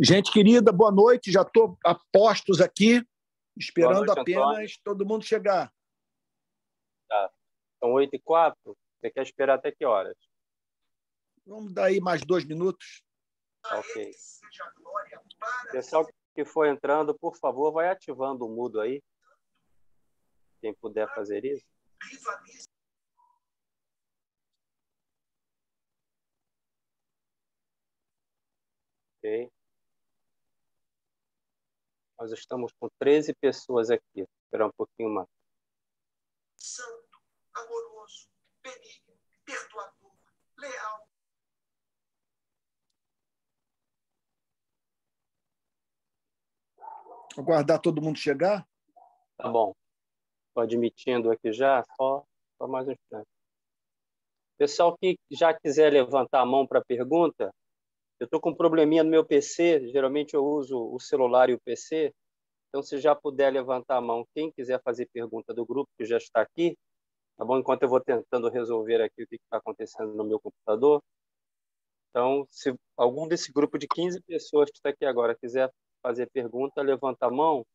Gente querida, boa noite. Já estou a postos aqui, esperando noite, apenas Antônio. todo mundo chegar. Tá. São 8h04. Você quer esperar até que horas? Vamos dar aí mais 2 minutos. Ok. Pessoal que for entrando, por favor, vai ativando o mudo aí. Quem puder fazer isso. Ok. Nós estamos com 13 pessoas aqui. Esperar um pouquinho mais. Santo, amoroso, benigno, perdoador, leal. Aguardar todo mundo chegar? Tá bom. Estou admitindo aqui já, só mais um instante. Pessoal que já quiser levantar a mão para pergunta, eu estou com um probleminha no meu PC, geralmente eu uso o celular e o PC, então se já puder levantar a mão, quem quiser fazer pergunta do grupo que já está aqui, tá bom? Enquanto eu vou tentando resolver aqui o que está acontecendo no meu computador. Então, se algum desse grupo de 15 pessoas que está aqui agora quiser fazer pergunta, levanta a mão,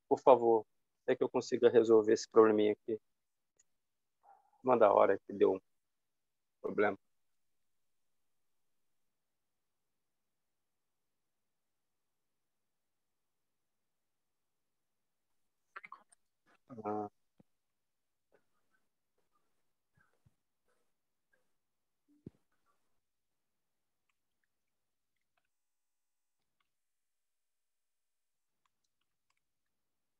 por favor, até que eu consiga resolver esse probleminha aqui. Manda a hora que deu um problema. Ah.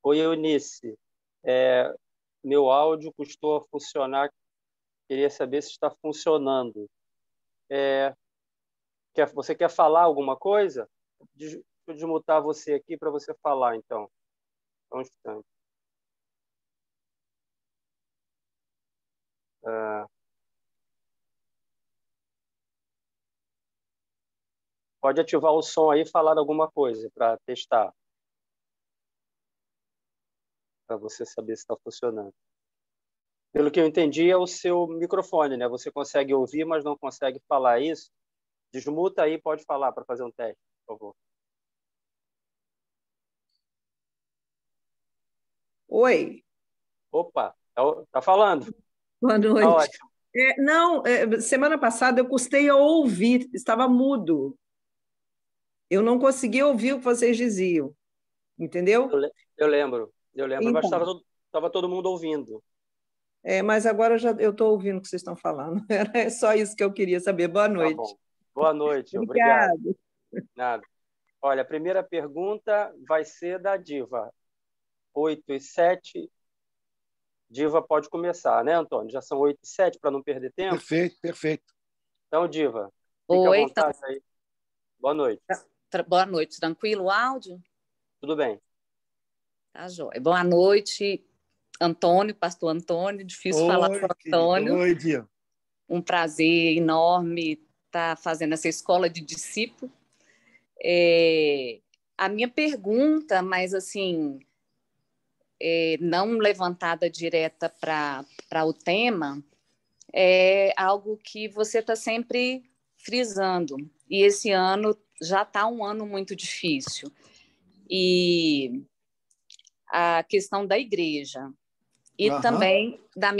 Oi, Eunice. Meu áudio custou a funcionar. Queria saber se está funcionando. Você quer falar alguma coisa? Deixa eu desmutar você aqui para você falar, então. Só um instante. Pode ativar o som aí e falar alguma coisa para testar. Para você saber se está funcionando. Pelo que eu entendi, é o seu microfone, né? Você consegue ouvir, mas não consegue falar isso? Desmuta aí, pode falar para fazer um teste, por favor. Oi. Opa, tá falando. Boa noite. Tá ótimo. Semana passada eu custei a ouvir, estava mudo. Eu não conseguia ouvir o que vocês diziam, entendeu? Eu lembro, Então, mas estava todo mundo ouvindo. Mas agora eu estou ouvindo o que vocês estão falando. Era só isso que eu queria saber. Boa noite. Tá bom. Boa noite, Obrigada. obrigado. Nada. Olha, a primeira pergunta vai ser da Diva. 8h07. Diva, pode começar, né, Antônio? Já são 8h07 para não perder tempo? Perfeito, perfeito. Então, Diva, fique à vontade aí. Boa noite. Boa noite. Tranquilo o áudio? Tudo bem. Tá joia. Boa noite, Antônio, pastor Antônio. Difícil falar com o Antônio. Oi, Diva. Um prazer enorme estar fazendo essa escola de discípulo. A minha pergunta, mas assim, não levantada direta para o tema, é algo que você está sempre frisando. E esse ano já está um ano muito difícil. E a questão da igreja e também da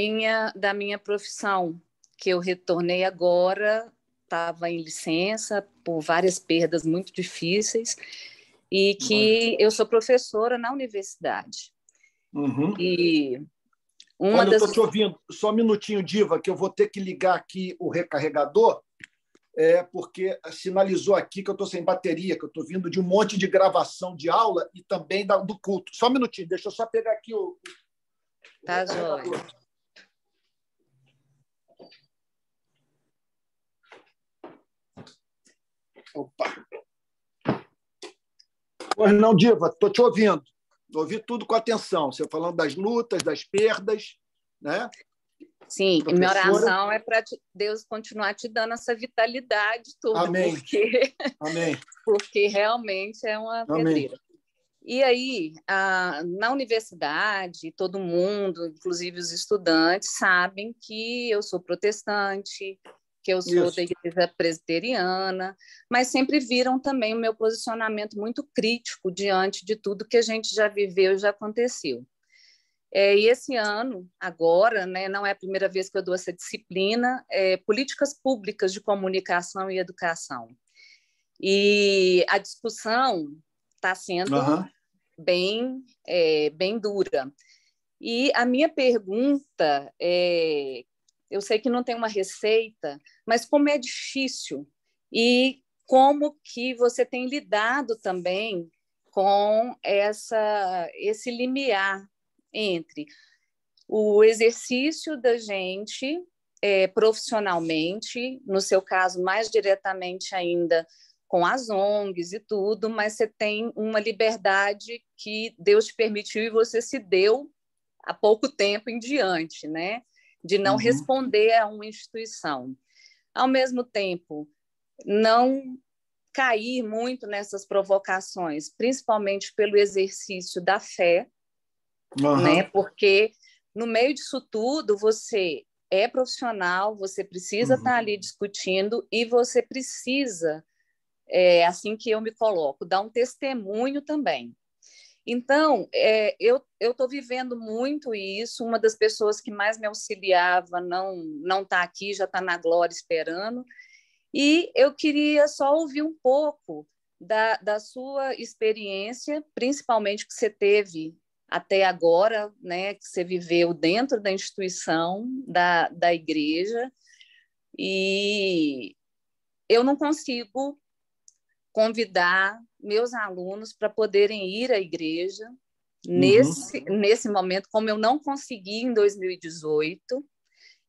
minha profissão, que eu retornei agora, estava em licença por várias perdas muito difíceis, e que eu sou professora na universidade. Uhum. E Olha, eu estou te ouvindo. Só um minutinho, Diva, que eu vou ter que ligar aqui o recarregador, porque sinalizou aqui que eu estou sem bateria, que eu estou vindo de um monte de gravação de aula e também do culto. Só um minutinho, deixa eu só pegar aqui o Tá, joia. Opa. Pois não, Diva, estou te ouvindo. Ouvi tudo com atenção. Você falando das lutas, das perdas, né? Sim, e minha oração é para Deus continuar te dando essa vitalidade toda. Amém. Porque, Amém. porque realmente é uma pedreira. E aí, na universidade, todo mundo, inclusive os estudantes, sabem que eu sou protestante, que eu sou da igreja presbiteriana, mas sempre viram também o meu posicionamento muito crítico diante de tudo que a gente já viveu e já aconteceu. E esse ano, agora, né, não é a primeira vez que eu dou essa disciplina, Políticas Públicas de Comunicação e Educação. E a discussão está sendo bem dura. E a minha pergunta eu sei que não tem uma receita, mas como é difícil e como que você tem lidado também com esse limiar entre o exercício da gente profissionalmente, no seu caso, mais diretamente ainda com as ONGs e tudo, mas você tem uma liberdade que Deus te permitiu e você se deu há pouco tempo em diante, né? De não responder a uma instituição. Ao mesmo tempo, não cair muito nessas provocações, principalmente pelo exercício da fé, né? Porque no meio disso tudo você é profissional, você precisa estar ali discutindo e você precisa, assim que eu me coloco, dar um testemunho também. Então, eu estou vivendo muito isso. Uma das pessoas que mais me auxiliava não está aqui, já está na glória esperando. E eu queria só ouvir um pouco da sua experiência, principalmente que você teve até agora, né, que você viveu dentro da instituição da igreja. E eu não consigo convidar meus alunos para poderem ir à igreja nesse momento, como eu não consegui em 2018,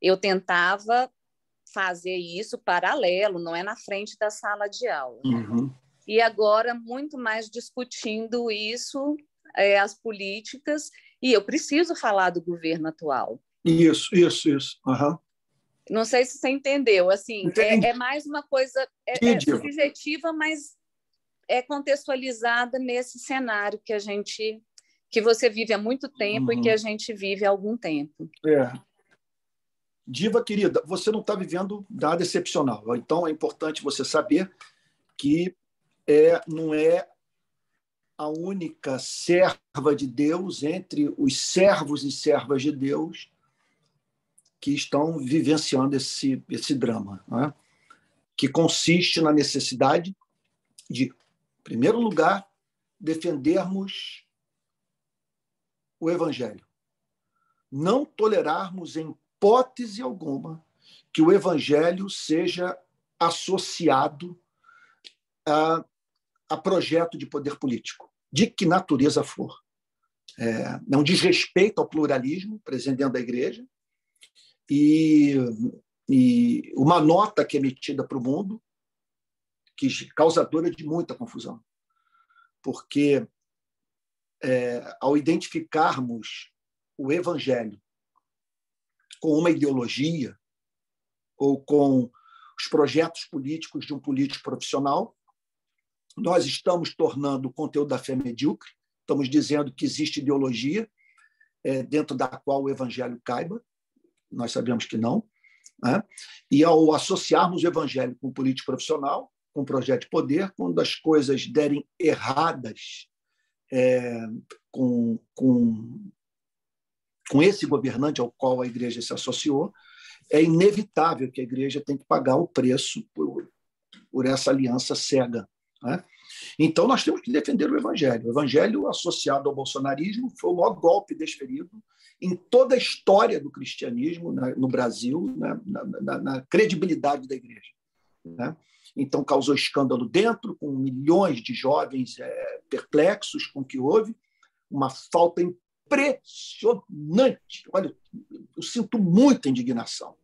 eu tentava fazer isso paralelo, não é na frente da sala de aula. E agora, muito mais discutindo isso, as políticas, e eu preciso falar do governo atual. Isso. Não sei se você entendeu, assim, é mais uma coisa subjetiva, mas é contextualizada nesse cenário que você vive há muito tempo e que a gente vive há algum tempo. Diva, querida, você não está vivendo nada excepcional. Então, é importante você saber que não é a única serva de Deus entre os servos e servas de Deus que estão vivenciando esse drama, né? Que consiste na necessidade de, em primeiro lugar, defendermos o Evangelho. Não tolerarmos em hipótese alguma que o Evangelho seja associado a projeto de poder político, de que natureza for. Não diz respeito ao pluralismo presente dentro da igreja e uma nota que é emitida para o mundo que causadora de muita confusão, porque ao identificarmos o Evangelho com uma ideologia ou com os projetos políticos de um político profissional, nós estamos tornando o conteúdo da fé medíocre, estamos dizendo que existe ideologia dentro da qual o Evangelho caiba, nós sabemos que não, né? E ao associarmos o Evangelho com o político profissional, com o projeto de poder, quando as coisas derem erradas com esse governante ao qual a igreja se associou, é inevitável que a igreja tenha que pagar o preço por essa aliança cega, né? Então, nós temos que defender o Evangelho. O Evangelho, associado ao bolsonarismo, foi o maior golpe desferido em toda a história do cristianismo no Brasil, na credibilidade da igreja. Né? Então, causou escândalo dentro, com milhões de jovens perplexos com o que houve, uma falta impressionante. Olha, eu sinto muita indignação.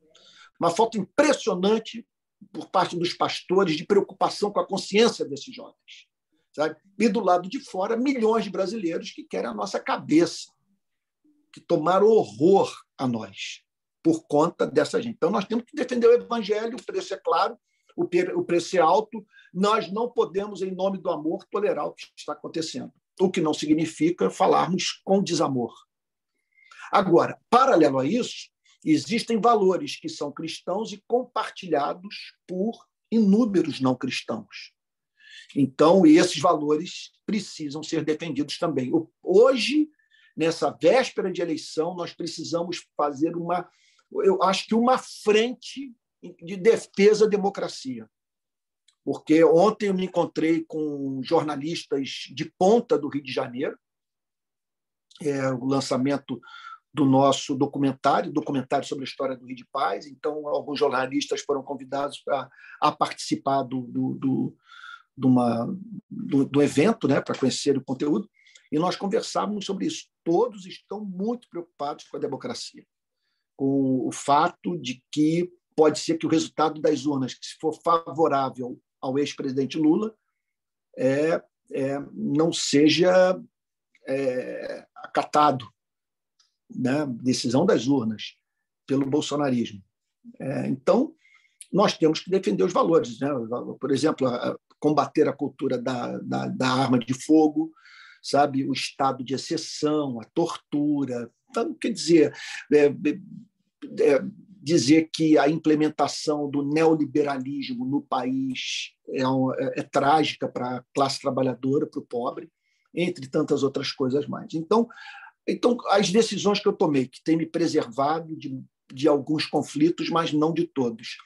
Uma falta impressionante por parte dos pastores de preocupação com a consciência desses jovens. Sabe? E do lado de fora, milhões de brasileiros que querem a nossa cabeça, que tomaram horror a nós por conta dessa gente. Então, nós temos que defender o Evangelho, o preço é claro, o preço é alto, nós não podemos, em nome do amor, tolerar o que está acontecendo, o que não significa falarmos com desamor. Agora, paralelo a isso, existem valores que são cristãos e compartilhados por inúmeros não cristãos. Então, esses valores precisam ser defendidos também. Hoje, nessa véspera de eleição, nós precisamos fazer eu acho que uma frente de defesa da democracia. Porque ontem eu me encontrei com jornalistas de ponta do Rio de Janeiro, o lançamento do nosso documentário sobre a história do Rio de Paz. Então, alguns jornalistas foram convidados a participar do evento, né, para conhecer o conteúdo, e nós conversávamos sobre isso. Todos estão muito preocupados com a democracia, com o fato de que pode ser que o resultado das urnas, que se for favorável ao ex-presidente Lula, não seja acatado, né, decisão das urnas, pelo bolsonarismo. Então, nós temos que defender os valores, né? Por exemplo, combater a cultura da arma de fogo, sabe, o estado de exceção, a tortura. Então, quer dizer, dizer que a implementação do neoliberalismo no país é trágica para a classe trabalhadora, para o pobre, entre tantas outras coisas mais. Então, as decisões que eu tomei, que têm me preservado de alguns conflitos, mas não de todos.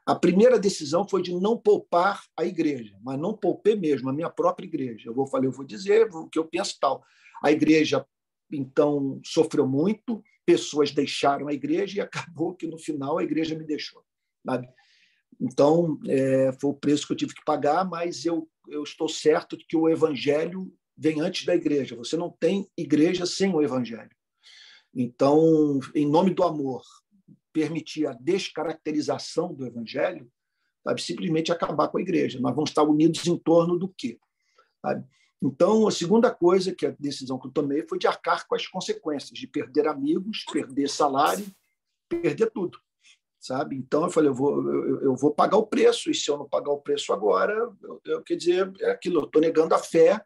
A primeira decisão foi de não poupar a igreja, mas não poupei mesmo, a minha própria igreja. Eu vou dizer o que eu penso tal. A igreja, então, sofreu muito, pessoas deixaram a igreja e acabou que, no final, a igreja me deixou. Sabe? Então, foi o preço que eu tive que pagar, mas eu estou certo de que o evangelho vem antes da igreja. Você não tem igreja sem o evangelho. Então, em nome do amor, permitir a descaracterização do evangelho, sabe, simplesmente acabar com a igreja. Nós vamos estar unidos em torno do quê? Sabe? Então, a segunda coisa, que a decisão que eu tomei, foi de arcar com as consequências, de perder amigos, perder salário, perder tudo. Sabe? Então, eu falei, eu vou pagar o preço, e se eu não pagar o preço agora, quer dizer, é aquilo, eu estou negando a fé,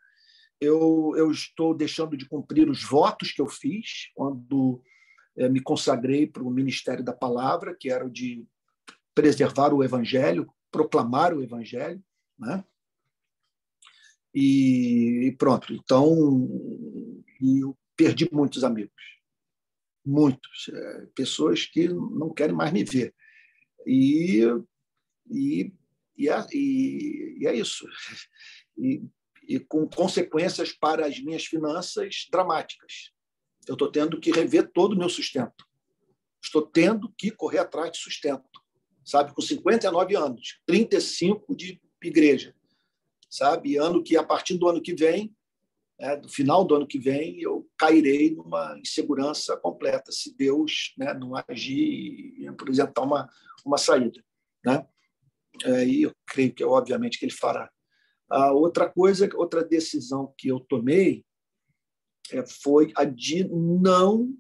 eu estou deixando de cumprir os votos que eu fiz quando me consagrei para o Ministério da Palavra, que era o de preservar o Evangelho, proclamar o Evangelho, né? E pronto. Então, eu perdi muitos amigos, muitos, pessoas que não querem mais me ver. E é isso. E com consequências para as minhas finanças dramáticas. Eu estou tendo que rever todo o meu sustento. Estou tendo que correr atrás de sustento, sabe? Com 59 anos, 35 de igreja, sabe? A partir do ano que vem, do final do ano que vem, eu cairei numa insegurança completa, se Deus, né, não agir e apresentar uma saída, né? E eu creio que, obviamente, que Ele fará. A outra decisão que eu tomei foi a de não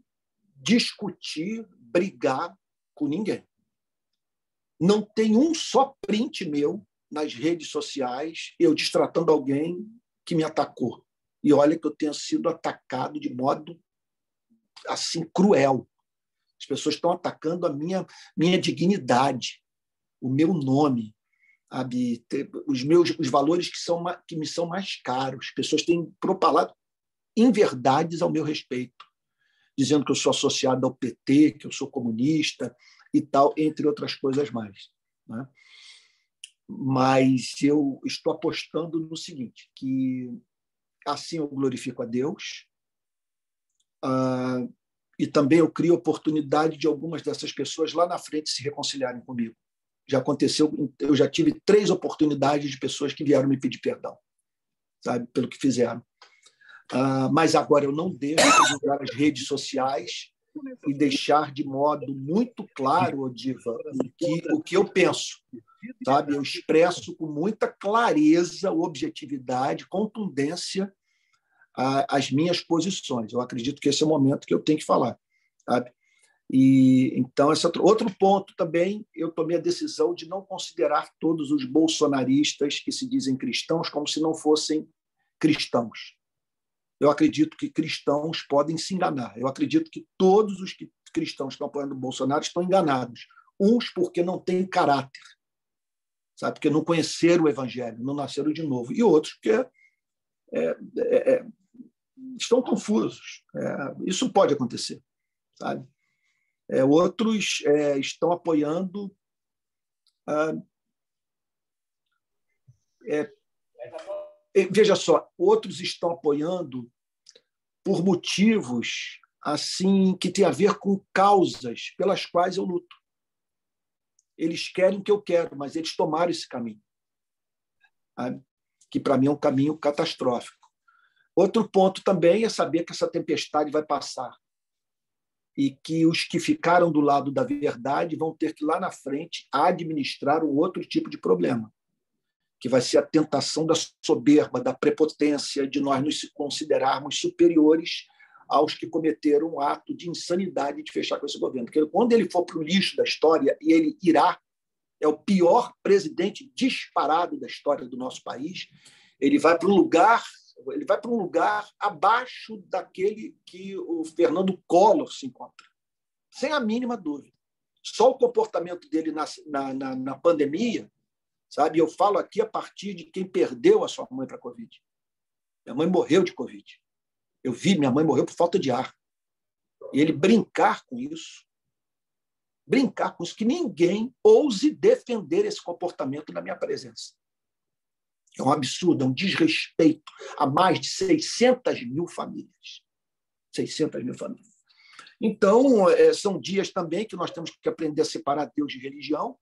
discutir, brigar com ninguém. Não tem um só print meu nas redes sociais eu destratando alguém que me atacou. E olha que eu tenho sido atacado de modo assim cruel. As pessoas estão atacando a minha dignidade, o meu nome, sabe? Os valores que me são mais caros. As pessoas têm propalado inverdades ao meu respeito, dizendo que eu sou associado ao PT, que eu sou comunista e tal, entre outras coisas mais, né? mas eu estou apostando no seguinte, que assim eu glorifico a Deus, e também eu crio oportunidade de algumas dessas pessoas lá na frente se reconciliarem comigo. Já aconteceu, eu já tive 3 oportunidades de pessoas que vieram me pedir perdão, sabe, pelo que fizeram. Mas agora eu não deixo de usar as redes sociais e deixar de modo muito claro, Odiva, o que eu penso. Sabe? Eu expresso com muita clareza, objetividade, contundência as minhas posições. Eu acredito que esse é o momento que eu tenho que falar. Sabe? E, então, esse outro ponto também, eu tomei a decisão de não considerar todos os bolsonaristas que se dizem cristãos como se não fossem cristãos. Eu acredito que cristãos podem se enganar. Eu acredito que todos os cristãos que estão apoiando o Bolsonaro estão enganados. Uns porque não têm caráter, sabe? Porque não conheceram o evangelho, não nasceram de novo. E outros porque estão confusos. Isso pode acontecer, sabe? Outros estão apoiando veja só, outros estão apoiando por motivos assim que tem a ver com causas pelas quais eu luto. Eles querem o que eu quero, mas eles tomaram esse caminho, sabe? Que para mim é um caminho catastrófico. Outro ponto também é saber que essa tempestade vai passar e que os que ficaram do lado da verdade vão ter que, lá na frente, administrar um outro tipo de problema, que vai ser a tentação da soberba, da prepotência, de nós nos considerarmos superiores aos que cometeram um ato de insanidade de fechar com esse governo. Porque quando ele for para o lixo da história, e ele irá, é o pior presidente disparado da história do nosso país, ele vai para um lugar abaixo daquele que o Fernando Collor se encontra, sem a mínima dúvida. Só o comportamento dele na pandemia, sabe? Eu falo aqui a partir de quem perdeu a sua mãe para a Covid. Minha mãe morreu de Covid. Eu vi, minha mãe morreu por falta de ar. E ele brincar com isso, que ninguém ouse defender esse comportamento na minha presença. É um absurdo, é um desrespeito a mais de 600 mil famílias. 600 mil famílias. Então, são dias também que nós temos que aprender a separar Deus de religião,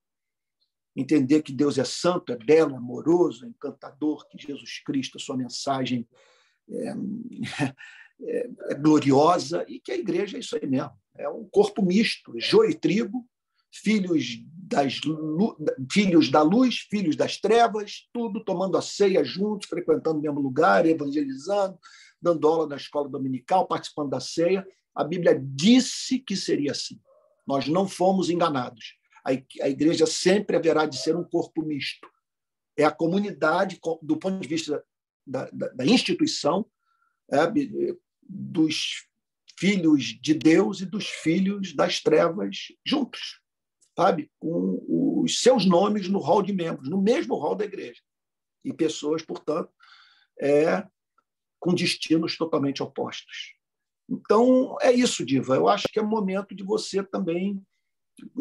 entender que Deus é santo, é belo, é amoroso, é encantador, que Jesus Cristo, a sua mensagem é gloriosa, e que a igreja é isso aí mesmo. É um corpo misto, joio e trigo, filhos da luz, filhos das trevas, tudo tomando a ceia juntos, frequentando o mesmo lugar, evangelizando, dando aula na escola dominical, participando da ceia. A Bíblia disse que seria assim. Nós não fomos enganados. A igreja sempre haverá de ser um corpo misto. É a comunidade, do ponto de vista da instituição, dos filhos de Deus e dos filhos das trevas juntos, sabe? Com os seus nomes no hall de membros, no mesmo hall da igreja. E pessoas, portanto, com destinos totalmente opostos. Então, é isso, Diva. Eu acho que é momento de você também,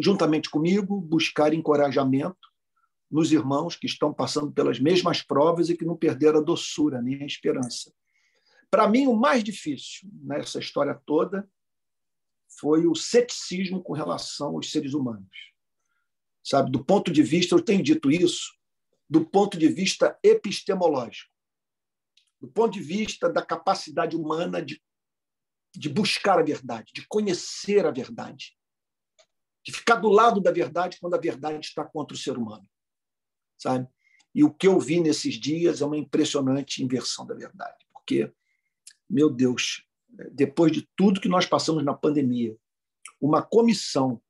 juntamente comigo, buscar encorajamento nos irmãos que estão passando pelas mesmas provas e que não perderam a doçura nem a esperança. Para mim, o mais difícil nessa história toda foi o ceticismo com relação aos seres humanos. Sabe, do ponto de vista, eu tenho dito isso, do ponto de vista epistemológico, do ponto de vista da capacidade humana de buscar a verdade, de conhecer a verdade, de ficar do lado da verdade quando a verdade está contra o ser humano, sabe? E o que eu vi nesses dias é uma impressionante inversão da verdade, porque, meu Deus, depois de tudo que nós passamos na pandemia, uma comissão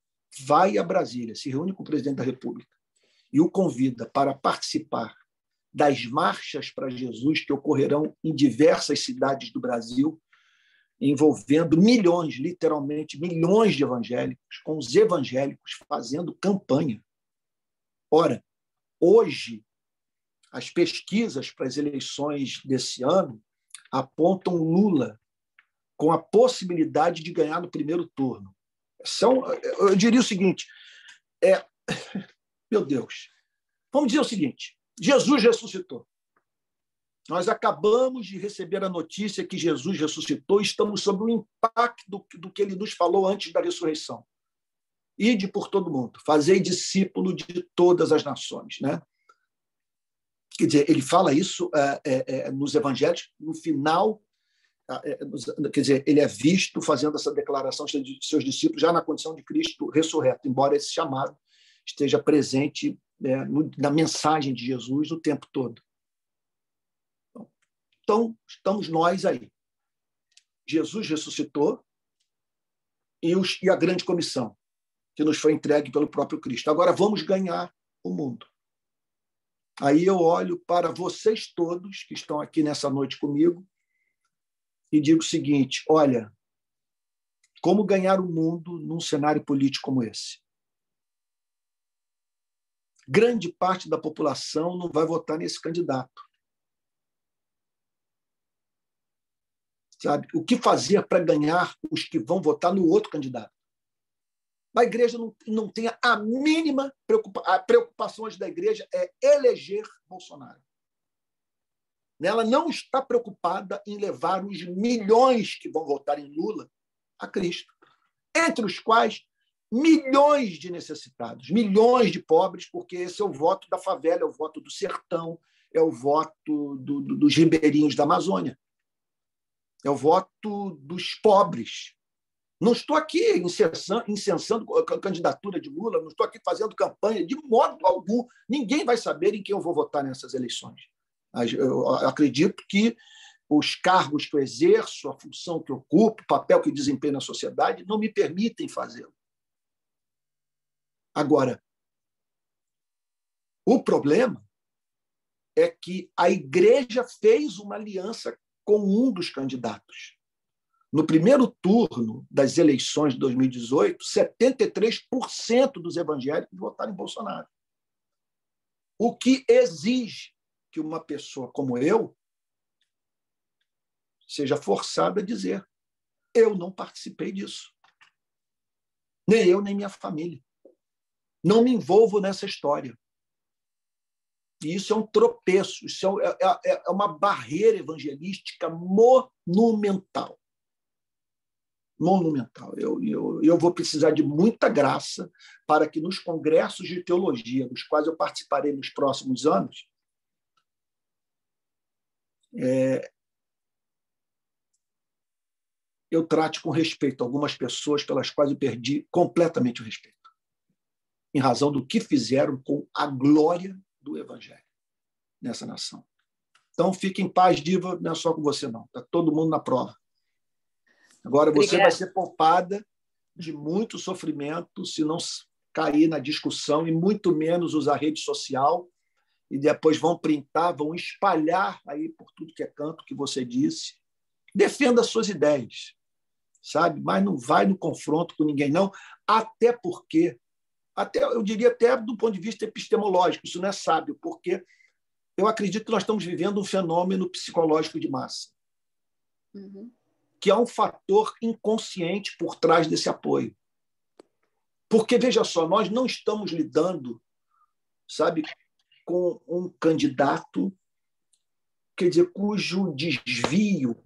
vai a Brasília, se reúne com o presidente da República e o convida para participar das marchas para Jesus que ocorrerão em diversas cidades do Brasil, envolvendo milhões, literalmente milhões de evangélicos, com os evangélicos fazendo campanha. Ora, hoje, as pesquisas para as eleições desse ano apontam Lula com a possibilidade de ganhar no primeiro turno. Eu diria o seguinte, meu Deus, Vamos dizer o seguinte: Jesus ressuscitou. Nós acabamos de receber a notícia que Jesus ressuscitou e estamos sob o impacto do que ele nos falou antes da ressurreição. Ide por todo mundo, fazei discípulo de todas as nações. Né? Quer dizer, ele fala isso nos evangelhos, no final, quer dizer, ele é visto fazendo essa declaração de seus discípulos já na condição de Cristo ressurreto, embora esse chamado esteja presente na mensagem de Jesus o tempo todo. Então, estamos nós aí. Jesus ressuscitou e a grande comissão, que nos foi entregue pelo próprio Cristo. Agora vamos ganhar o mundo. Aí eu olho para vocês todos que estão aqui nessa noite comigo e digo o seguinte: olha, como ganhar o mundo num cenário político como esse? Grande parte da população não vai votar nesse candidato. Sabe? O que fazer para ganhar os que vão votar no outro candidato? A igreja não tem a mínima preocupação. A preocupação hoje da igreja é eleger Bolsonaro. Ela não está preocupada em levar os milhões que vão votar em Lula a Cristo, entre os quais milhões de necessitados, milhões de pobres, porque esse é o voto da favela, é o voto do sertão, é o voto dos ribeirinhos da Amazônia. É o voto dos pobres. Não estou aqui incensando a candidatura de Lula, não estou aqui fazendo campanha de modo algum. Ninguém vai saber em quem eu vou votar nessas eleições. Eu acredito que os cargos que eu exerço, a função que eu ocupo, o papel que eu desempenho na sociedade, não me permitem fazê-lo. Agora, o problema é que a igreja fez uma aliança com um dos candidatos. No primeiro turno das eleições de 2018, 73% dos evangélicos votaram em Bolsonaro. O que exige que uma pessoa como eu seja forçada a dizer: eu não participei disso. Nem eu, nem minha família. Não me envolvo nessa história. E isso é um tropeço, isso é uma barreira evangelística monumental. Monumental. Eu vou precisar de muita graça para que nos congressos de teologia, dos quais eu participarei nos próximos anos, eu trate com respeito algumas pessoas pelas quais eu perdi completamente o respeito, em razão do que fizeram com a glória do Evangelho nessa nação. Então, fique em paz, Diva, não é só com você, não. Está todo mundo na prova. Agora, você vai ser poupada de muito sofrimento se não cair na discussão e muito menos usar rede social e depois vão printar, vão espalhar aí por tudo que é canto que você disse. Defenda as suas ideias, sabe? Mas não vai no confronto com ninguém, não. Até porque, eu diria até do ponto de vista epistemológico, isso não é sábio, porque eu acredito que nós estamos vivendo um fenômeno psicológico de massa. Uhum. Que há um fator inconsciente por trás desse apoio. Porque, veja só, nós não estamos lidando, sabe, com um candidato, quer dizer, cujo desvio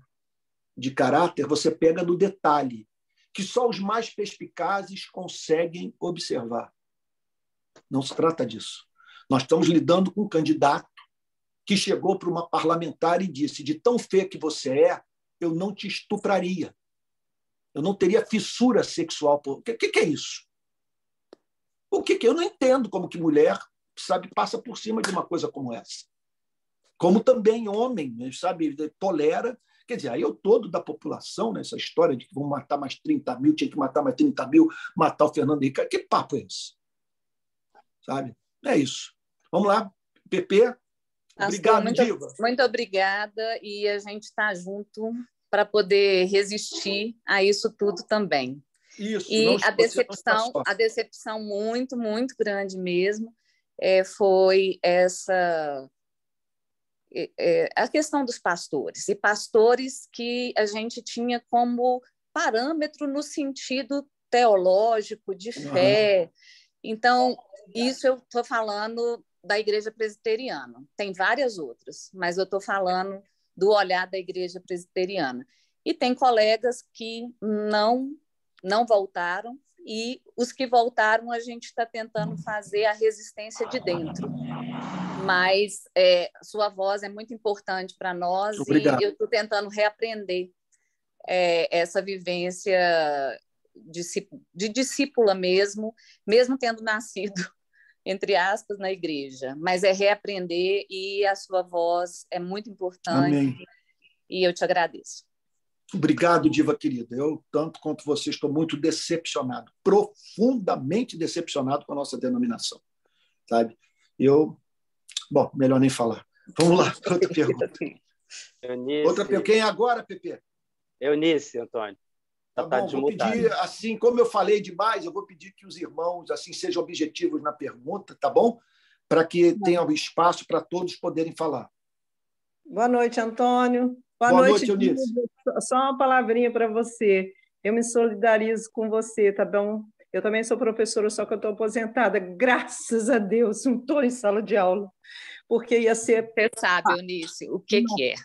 de caráter você pega no detalhe, que só os mais perspicazes conseguem observar. Não se trata disso. Nós estamos lidando com um candidato que chegou para uma parlamentar e disse: de tão feia que você é, eu não te estupraria. Eu não teria fissura sexual. O que é isso? O que eu não entendo como que mulher, sabe, passa por cima de uma coisa como essa. Como também homem, sabe, tolera. Quer dizer, aí eu todo da população, nessa história de que vão matar mais 30 mil, tinha que matar mais 30 mil, matar o Fernando Henrique. Que papo é esse? Sabe? É isso. Vamos lá, PP. Obrigado, Diva. Muito obrigada, e a gente está junto para poder resistir a isso tudo também. Isso, e a decepção muito, muito grande mesmo foi a questão dos pastores, e pastores que a gente tinha como parâmetro no sentido teológico, de fé, Então, isso eu estou falando da Igreja Presbiteriana. Tem várias outras, mas eu estou falando do olhar da Igreja Presbiteriana. E tem colegas que não voltaram, e os que voltaram a gente está tentando fazer a resistência de dentro. Mas sua voz é muito importante para nós. Obrigado. E eu estou tentando reaprender essa vivência de discípula mesmo tendo nascido, entre aspas, na igreja. Mas é reaprender, e a sua voz é muito importante. Amém. E eu te agradeço. Obrigado, Diva querida. Eu, tanto quanto você, estou muito decepcionado, profundamente decepcionado com a nossa denominação. Sabe? Bom, melhor nem falar. Vamos lá, outra pergunta. Eunice. Quem é agora, Pepe? Eunice, Antônio. Tá bom, vou pedir, assim, como eu falei demais, eu vou pedir que os irmãos assim sejam objetivos na pergunta, tá bom? Para que tenha espaço para todos poderem falar. Boa noite, Antônio. Boa noite, Eunice. Só uma palavrinha para você. Eu me solidarizo com você, tá bom? Eu também sou professora, só que eu estou aposentada. Graças a Deus, não estou em sala de aula, porque ia ser... Você sabe, Eunice, o que é.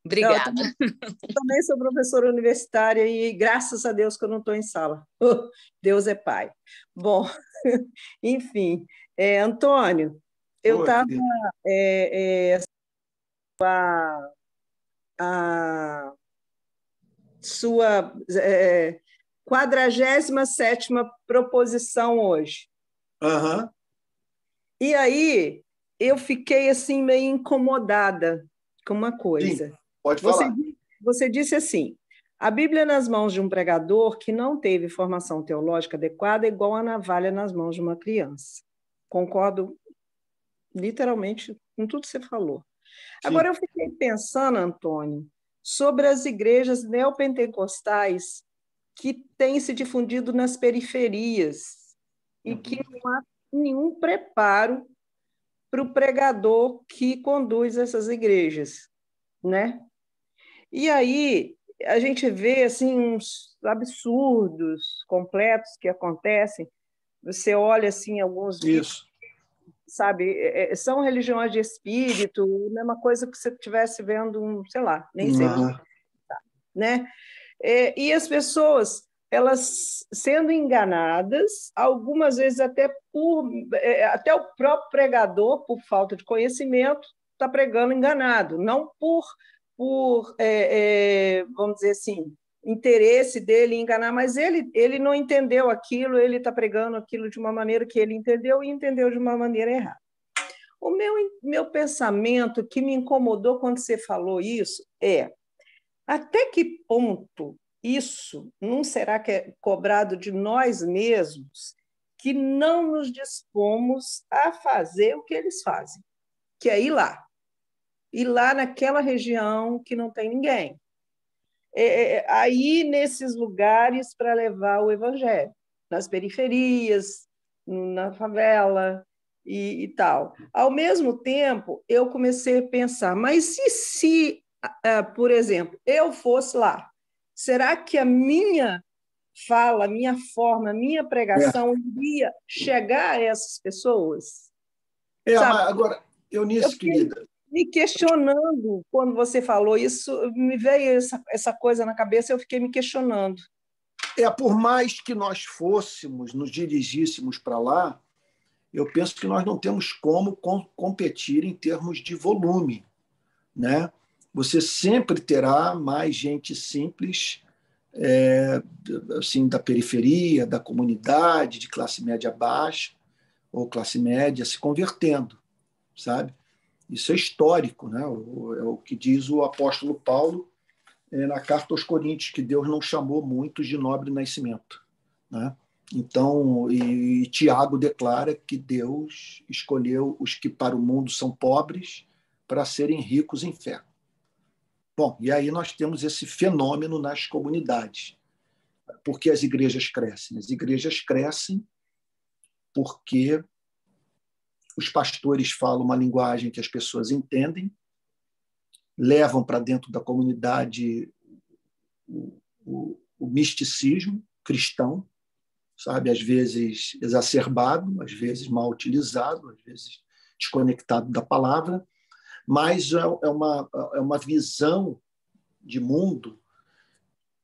Obrigada. Eu também sou professora universitária e graças a Deus que eu não estou em sala. Deus é Pai. Bom, enfim, Antônio, eu estava... a sua 47ª proposição hoje. Uhum. E aí eu fiquei assim meio incomodada com uma coisa. Sim, pode falar. Você disse assim: a Bíblia nas mãos de um pregador que não teve formação teológica adequada é igual a navalha nas mãos de uma criança. Concordo literalmente com tudo que você falou. Sim. Agora, eu fiquei pensando, Antônio, sobre as igrejas neopentecostais que têm se difundido nas periferias e que não há nenhum preparo para o pregador que conduz essas igrejas, né? E aí a gente vê assim uns absurdos completos que acontecem. Você olha assim alguns vídeos, sabe, são religiões de espírito, a mesma coisa que você estivesse vendo sei lá, nem sei, né? E as pessoas, elas sendo enganadas, algumas vezes até o próprio pregador, por falta de conhecimento, está pregando enganado, não por vamos dizer assim, interesse dele em enganar, mas ele não entendeu aquilo, ele está pregando aquilo de uma maneira que ele entendeu e entendeu de uma maneira errada. O meu pensamento que me incomodou quando você falou isso até que ponto isso não será que é cobrado de nós mesmos, que não nos dispomos a fazer o que eles fazem, que é ir lá naquela região que não tem ninguém. Aí nesses lugares para levar o evangelho, nas periferias, na favela e tal. Ao mesmo tempo, eu comecei a pensar, mas se por exemplo, eu fosse lá, será que a minha fala, a minha forma, a minha pregação iria chegar a essas pessoas? Agora, Eunice, querida, me questionando quando você falou isso, me veio essa coisa na cabeça, eu fiquei me questionando. Por mais que nós nos dirigíssemos para lá, eu penso que nós não temos como competir em termos de volume, né? Você sempre terá mais gente simples, assim, da periferia, da comunidade, de classe média baixa ou classe média se convertendo, sabe? Isso é histórico, né? É o que diz o apóstolo Paulo na carta aos Coríntios, que Deus não chamou muitos de nobre nascimento, né? Então, e Tiago declara que Deus escolheu os que para o mundo são pobres para serem ricos em fé. Bom, e aí nós temos esse fenômeno nas comunidades. Por que as igrejas crescem? As igrejas crescem porque os pastores falam uma linguagem que as pessoas entendem, levam para dentro da comunidade o misticismo cristão, sabe? Às vezes exacerbado, às vezes mal utilizado, às vezes desconectado da palavra, mas é uma visão de mundo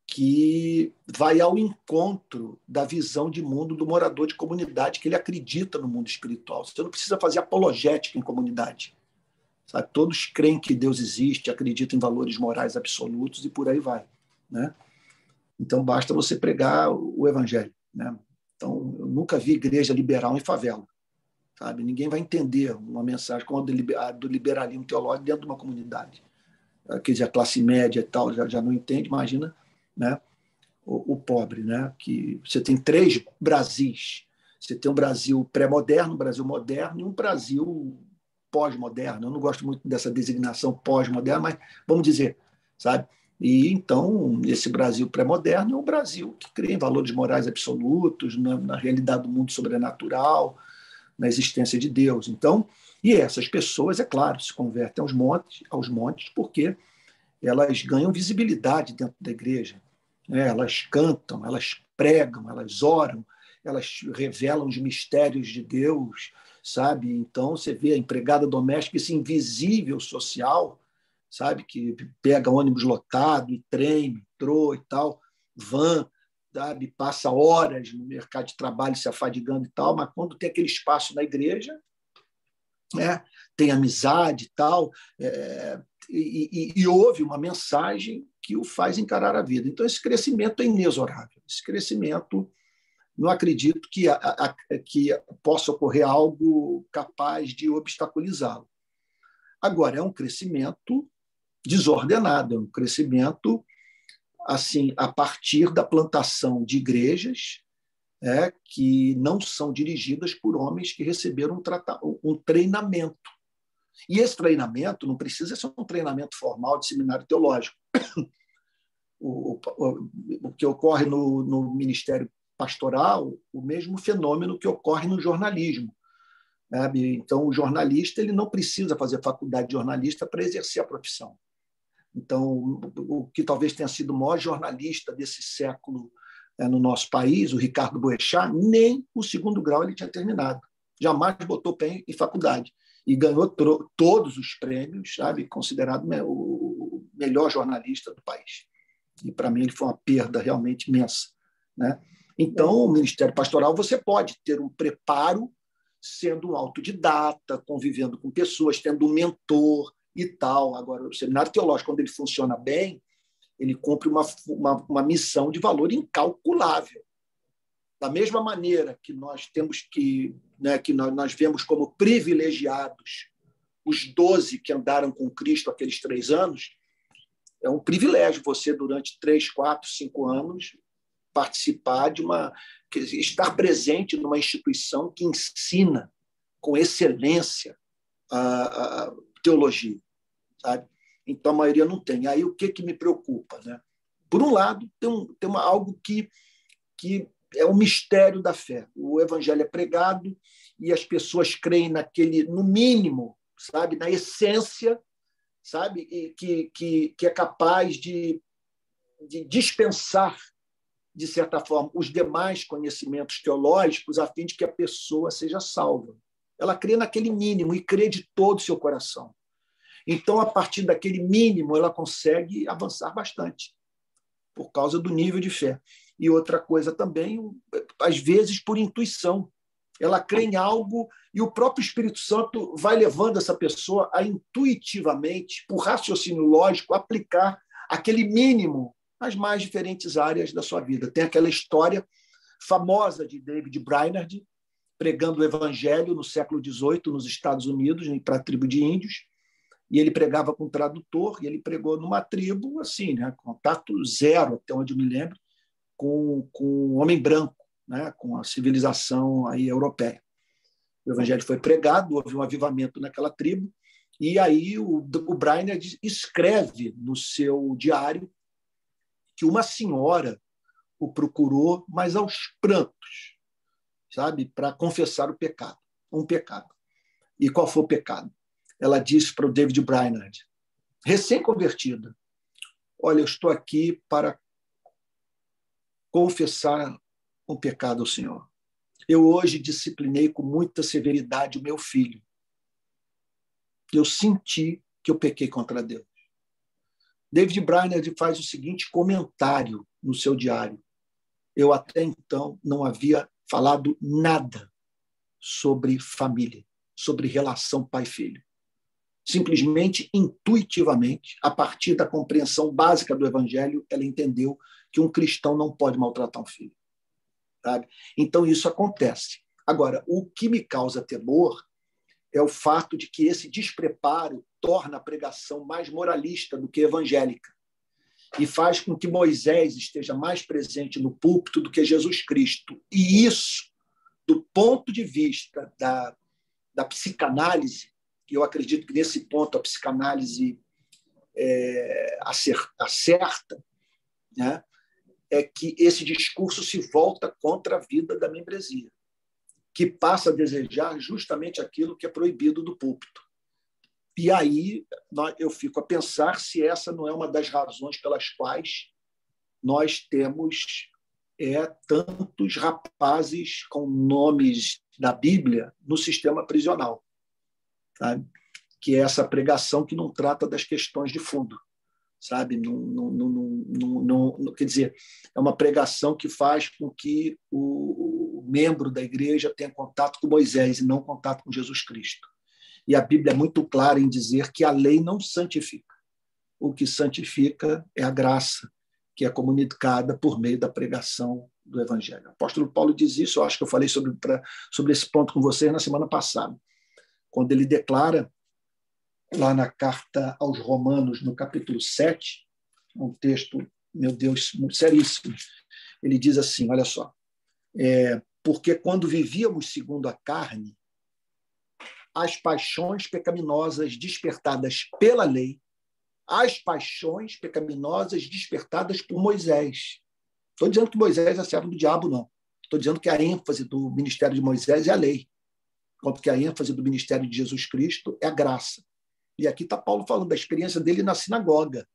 que vai ao encontro da visão de mundo do morador de comunidade, que ele acredita no mundo espiritual. Você não precisa fazer apologética em comunidade. Sabe? Todos creem que Deus existe, acreditam em valores morais absolutos e por aí vai, né? Então, basta você pregar o evangelho, né? Então, eu nunca vi igreja liberal em favela, sabe? Ninguém vai entender uma mensagem como a do liberalismo teológico dentro de uma comunidade. Quer dizer, a classe média e tal já não entende, imagina, né? O pobre, né? Que você tem 3 Brasis. Você tem um Brasil pré-moderno, um Brasil moderno e um Brasil pós-moderno. Eu não gosto muito dessa designação pós-moderno, mas vamos dizer, sabe? E então, esse Brasil pré-moderno é um Brasil que crê em valores morais absolutos, na realidade do mundo sobrenatural, na existência de Deus. Então, e essas pessoas, é claro, se convertem aos montes, porque elas ganham visibilidade dentro da igreja. Elas cantam, elas pregam, elas oram, elas revelam os mistérios de Deus, sabe? Então, você vê a empregada doméstica, esse invisível social, sabe? Que pega ônibus lotado, e trem, metrô e tal, van, sabe? Passa horas no mercado de trabalho se afadigando e tal, mas quando tem aquele espaço na igreja, tem amizade e tal, e houve uma mensagem que o faz encarar a vida. Então, esse crescimento é inexorável. Esse crescimento, não acredito que possa ocorrer algo capaz de obstaculizá-lo. Agora, é um crescimento desordenado, é um crescimento assim, a partir da plantação de igrejas que não são dirigidas por homens que receberam um treinamento. E esse treinamento não precisa ser um treinamento formal de seminário teológico. O que ocorre no ministério pastoral, o mesmo fenômeno que ocorre no jornalismo. Sabe? Então, o jornalista ele não precisa fazer faculdade de jornalista para exercer a profissão. Então, o que talvez tenha sido o maior jornalista desse século no nosso país, o Ricardo Boechat, nem o 2º grau ele tinha terminado. Jamais botou pé em faculdade. E ganhou todos os prêmios, sabe? Considerado o melhor jornalista do país. E, para mim, ele foi uma perda realmente imensa, né? Então, o Ministério Pastoral, você pode ter um preparo sendo um autodidata, convivendo com pessoas, tendo um mentor e tal. Agora, o seminário teológico, quando ele funciona bem, ele cumpre uma missão de valor incalculável. Da mesma maneira que nós temos que nós vemos como privilegiados os 12 que andaram com Cristo aqueles 3 anos, é um privilégio você, durante 3, 4, 5 anos, participar estar presente numa instituição que ensina com excelência a teologia, sabe? Então, a maioria não tem. Aí, o que me preocupa, né? Por um lado, tem algo que é o mistério da fé. O evangelho é pregado e as pessoas creem naquele, no mínimo, sabe, na essência, sabe, que é capaz de dispensar, de certa forma, os demais conhecimentos teológicos a fim de que a pessoa seja salva. Ela crê naquele mínimo e crê de todo o seu coração. Então, a partir daquele mínimo, ela consegue avançar bastante, por causa do nível de fé. E outra coisa também, às vezes, por intuição. Ela crê em algo e o próprio Espírito Santo vai levando essa pessoa a intuitivamente, por raciocínio lógico, aplicar aquele mínimo nas mais diferentes áreas da sua vida. Tem aquela história famosa de David Brainerd, pregando o evangelho no século XVIII, nos Estados Unidos, para a tribo de índios, e ele pregava com tradutor, e ele pregou numa tribo, assim, né, contato zero, até onde eu me lembro, com o homem branco, né, com a civilização aí europeia. O evangelho foi pregado, houve um avivamento naquela tribo, e aí o Brainerd escreve no seu diário que uma senhora o procurou, mas aos prantos, sabe, para confessar o pecado, um pecado. E qual foi o pecado? Ela disse para o David Brainerd, recém-convertida, olha, eu estou aqui para confessar um pecado ao Senhor. Eu hoje disciplinei com muita severidade o meu filho. Eu senti que eu pequei contra Deus. David Brainerd faz o seguinte comentário no seu diário. Eu até então não havia falado nada sobre família, sobre relação pai-filho. Simplesmente, intuitivamente, a partir da compreensão básica do Evangelho, ela entendeu que um cristão não pode maltratar um filho. Sabe? Então, isso acontece. Agora, o que me causa temor é o fato de que esse despreparo torna a pregação mais moralista do que evangélica e faz com que Moisés esteja mais presente no púlpito do que Jesus Cristo. E isso, do ponto de vista da psicanálise, e eu acredito que nesse ponto a psicanálise acerta, né? É que esse discurso se volta contra a vida da membresia, que passa a desejar justamente aquilo que é proibido do púlpito. E aí eu fico a pensar se essa não é uma das razões pelas quais nós temos tantos rapazes com nomes da Bíblia no sistema prisional, sabe? Que é essa pregação que não trata das questões de fundo. Sabe? Quer dizer, é uma pregação que faz com que o membro da igreja tenha contato com Moisés e não contato com Jesus Cristo. E a Bíblia é muito clara em dizer que a lei não santifica. O que santifica é a graça, que é comunicada por meio da pregação do Evangelho. O apóstolo Paulo diz isso, eu acho que eu falei sobre esse ponto com vocês na semana passada, quando ele declara lá na carta aos Romanos, no capítulo 7, um texto, meu Deus, seríssimo. Ele diz assim, olha só, porque quando vivíamos segundo a carne, as paixões pecaminosas despertadas pela lei, as paixões pecaminosas despertadas por Moisés. Estou dizendo que Moisés é servo do diabo, não. Estou dizendo que a ênfase do ministério de Moisés é a lei, enquanto que a ênfase do ministério de Jesus Cristo é a graça. E aqui está Paulo falando da experiência dele na sinagoga.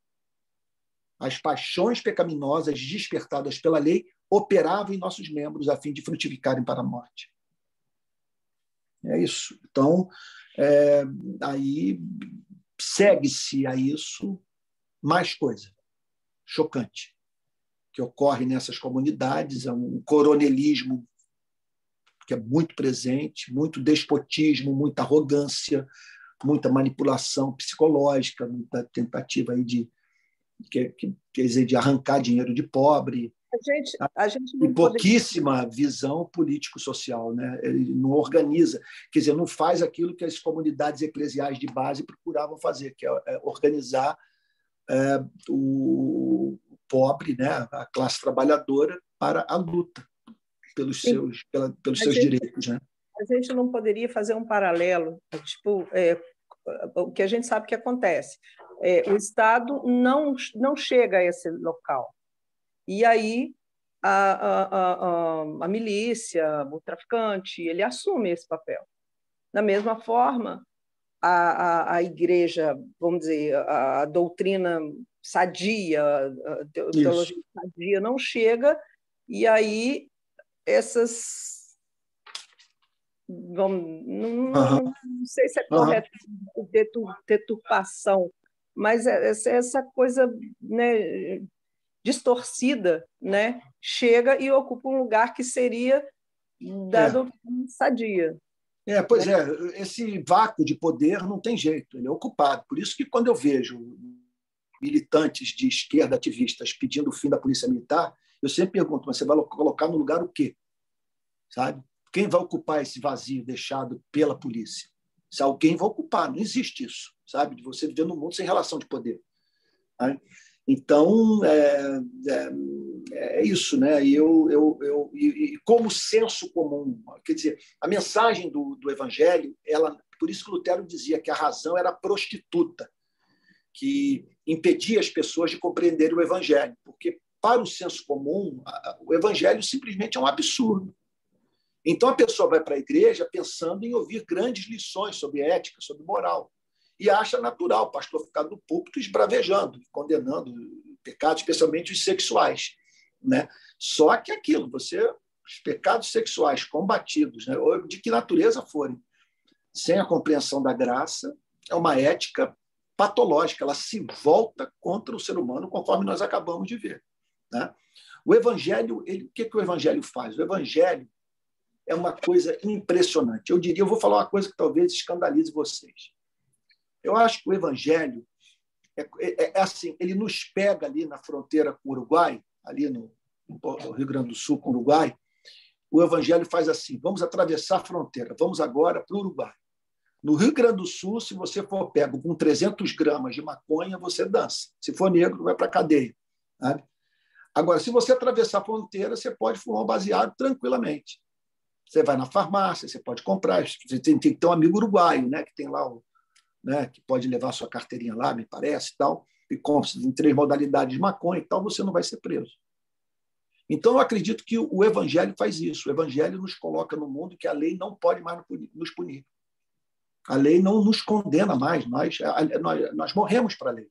As paixões pecaminosas despertadas pela lei operavam em nossos membros a fim de frutificarem para a morte. É isso. Então, aí segue-se a isso mais coisa chocante que ocorre nessas comunidades, é um coronelismo que é muito presente, muito despotismo, muita arrogância, muita manipulação psicológica, muita tentativa aí de arrancar dinheiro de pobre. A gente e pouquíssima visão político-social, né? Ele não organiza, quer dizer, não faz aquilo que as comunidades eclesiais de base procuravam fazer, que é organizar o pobre, né? A classe trabalhadora para a luta pelos seus direitos, né? A gente não poderia fazer um paralelo, tipo, o que a gente sabe que acontece. O Estado não chega a esse local. E aí a milícia, o traficante, ele assume esse papel. Da mesma forma, a igreja, vamos dizer, a doutrina sadia, a teologia sadia não chega, e aí essas... não sei se é correto deturpação, mas essa coisa, né, distorcida, né, chega e ocupa um lugar que seria da doutrina sadia. Pois esse vácuo de poder não tem jeito, ele é ocupado. Por isso que quando eu vejo militantes de esquerda, ativistas, pedindo o fim da polícia militar, eu sempre pergunto, mas você vai colocar no lugar o quê? Sabe? Quem vai ocupar esse vazio deixado pela polícia? Se alguém vai ocupar, não existe isso, sabe? De você viver num mundo sem relação de poder. Sabe? Então, é isso, né? E como senso comum, quer dizer, a mensagem do Evangelho, por isso que Lutero dizia que a razão era prostituta, que impedia as pessoas de compreenderem o Evangelho, porque para o senso comum, o Evangelho simplesmente é um absurdo. Então, a pessoa vai para a igreja pensando em ouvir grandes lições sobre ética, sobre moral, e acha natural o pastor ficar no púlpito esbravejando, condenando pecados, especialmente os sexuais, né? Só que aquilo, você os pecados sexuais combatidos, né, ou de que natureza forem, sem a compreensão da graça, é uma ética patológica, ela se volta contra o ser humano, conforme nós acabamos de ver. Né? O Evangelho, o que o Evangelho faz? O Evangelho é uma coisa impressionante. Eu vou falar uma coisa que talvez escandalize vocês. Eu acho que o Evangelho é assim, ele nos pega ali na fronteira com o Uruguai, ali no Rio Grande do Sul com o Uruguai. O Evangelho faz assim: vamos atravessar a fronteira, vamos agora para o Uruguai. No Rio Grande do Sul, se você for pego com 300 gramas de maconha, você dança. Se for negro, vai para a cadeia. Sabe? Agora, se você atravessar a fronteira, você pode fumar um baseado tranquilamente. Você vai na farmácia, você pode comprar. Você tem que ter um amigo uruguaio, né, que tem lá, né, que pode levar sua carteirinha lá, me parece, e tal, e compra em 3 modalidades de maconha e tal, você não vai ser preso. Então, eu acredito que o Evangelho faz isso. O Evangelho nos coloca no mundo que a lei não pode mais nos punir. A lei não nos condena mais, nós morremos para a lei.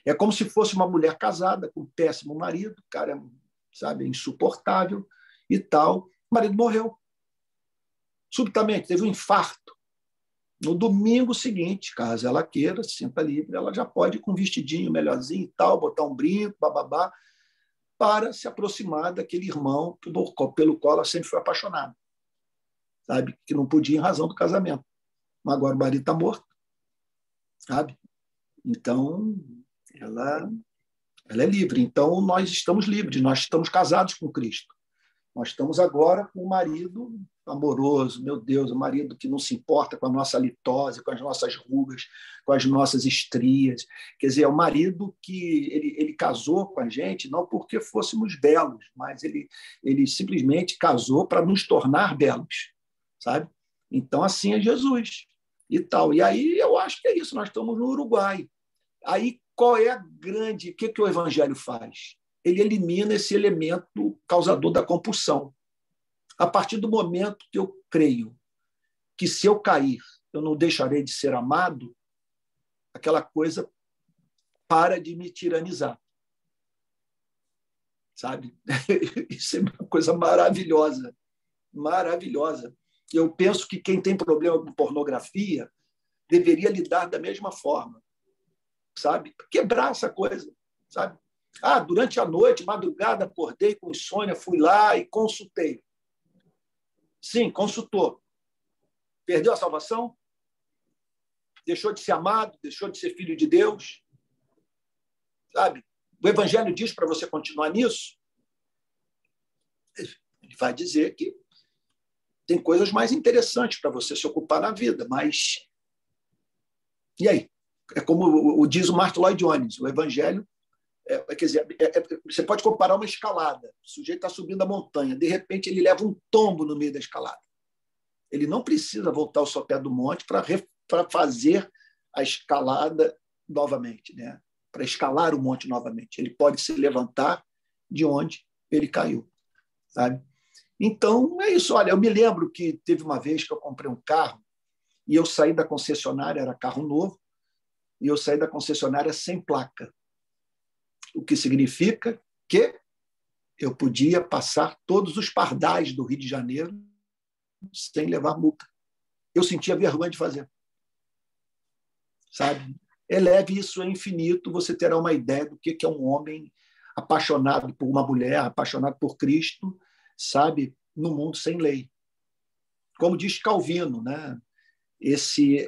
É como se fosse uma mulher casada com um péssimo marido, o cara, sabe, insuportável e tal. O marido morreu. Subitamente, teve um infarto. No domingo seguinte, caso ela queira, se sinta livre, ela já pode ir com um vestidinho melhorzinho e tal, botar um brinco, bababá, para se aproximar daquele irmão pelo qual ela sempre foi apaixonada. Sabe? Que não podia em razão do casamento. Mas agora o marido está morto, sabe? Então, ela é livre. Então, nós estamos livres, nós estamos casados com Cristo. Nós estamos agora com um marido amoroso, meu Deus, um marido que não se importa com a nossa litose, com as nossas rugas, com as nossas estrias. Quer dizer, é um marido que ele casou com a gente não porque fôssemos belos, mas ele simplesmente casou para nos tornar belos, sabe? Então, assim é Jesus. E tal. E aí eu acho que é isso, nós estamos no Uruguai. Aí qual é o que o Evangelho faz? Ele elimina esse elemento causador da compulsão. A partir do momento que eu creio que se eu cair, eu não deixarei de ser amado, aquela coisa para de me tiranizar. Sabe? Isso é uma coisa maravilhosa. Maravilhosa. Eu penso que quem tem problema com pornografia deveria lidar da mesma forma, sabe? Quebrar essa coisa, sabe? Durante a noite, madrugada, acordei com insônia, fui lá e consultei. Sim, consultou. Perdeu a salvação? Deixou de ser amado? Deixou de ser filho de Deus? Sabe? O Evangelho diz para você continuar nisso? Ele vai dizer que tem coisas mais interessantes para você se ocupar na vida, mas... E aí? É como diz o Martin Lloyd Jones, o Evangelho... quer dizer, você pode comparar uma escalada. O sujeito está subindo a montanha, de repente ele leva um tombo no meio da escalada. Ele não precisa voltar ao sopé do monte para fazer a escalada novamente, né? Para escalar o monte novamente. Ele pode se levantar de onde ele caiu, sabe? Então, é isso. Olha, eu me lembro que teve uma vez que eu comprei um carro e eu saí da concessionária, era carro novo, e eu saí da concessionária sem placa. O que significa que eu podia passar todos os pardais do Rio de Janeiro sem levar multa. Eu sentia vergonha de fazer. Sabe? Eleve isso a infinito, você terá uma ideia do que é um homem apaixonado por uma mulher, apaixonado por Cristo, sabe, no mundo sem lei. Como diz Calvino, né?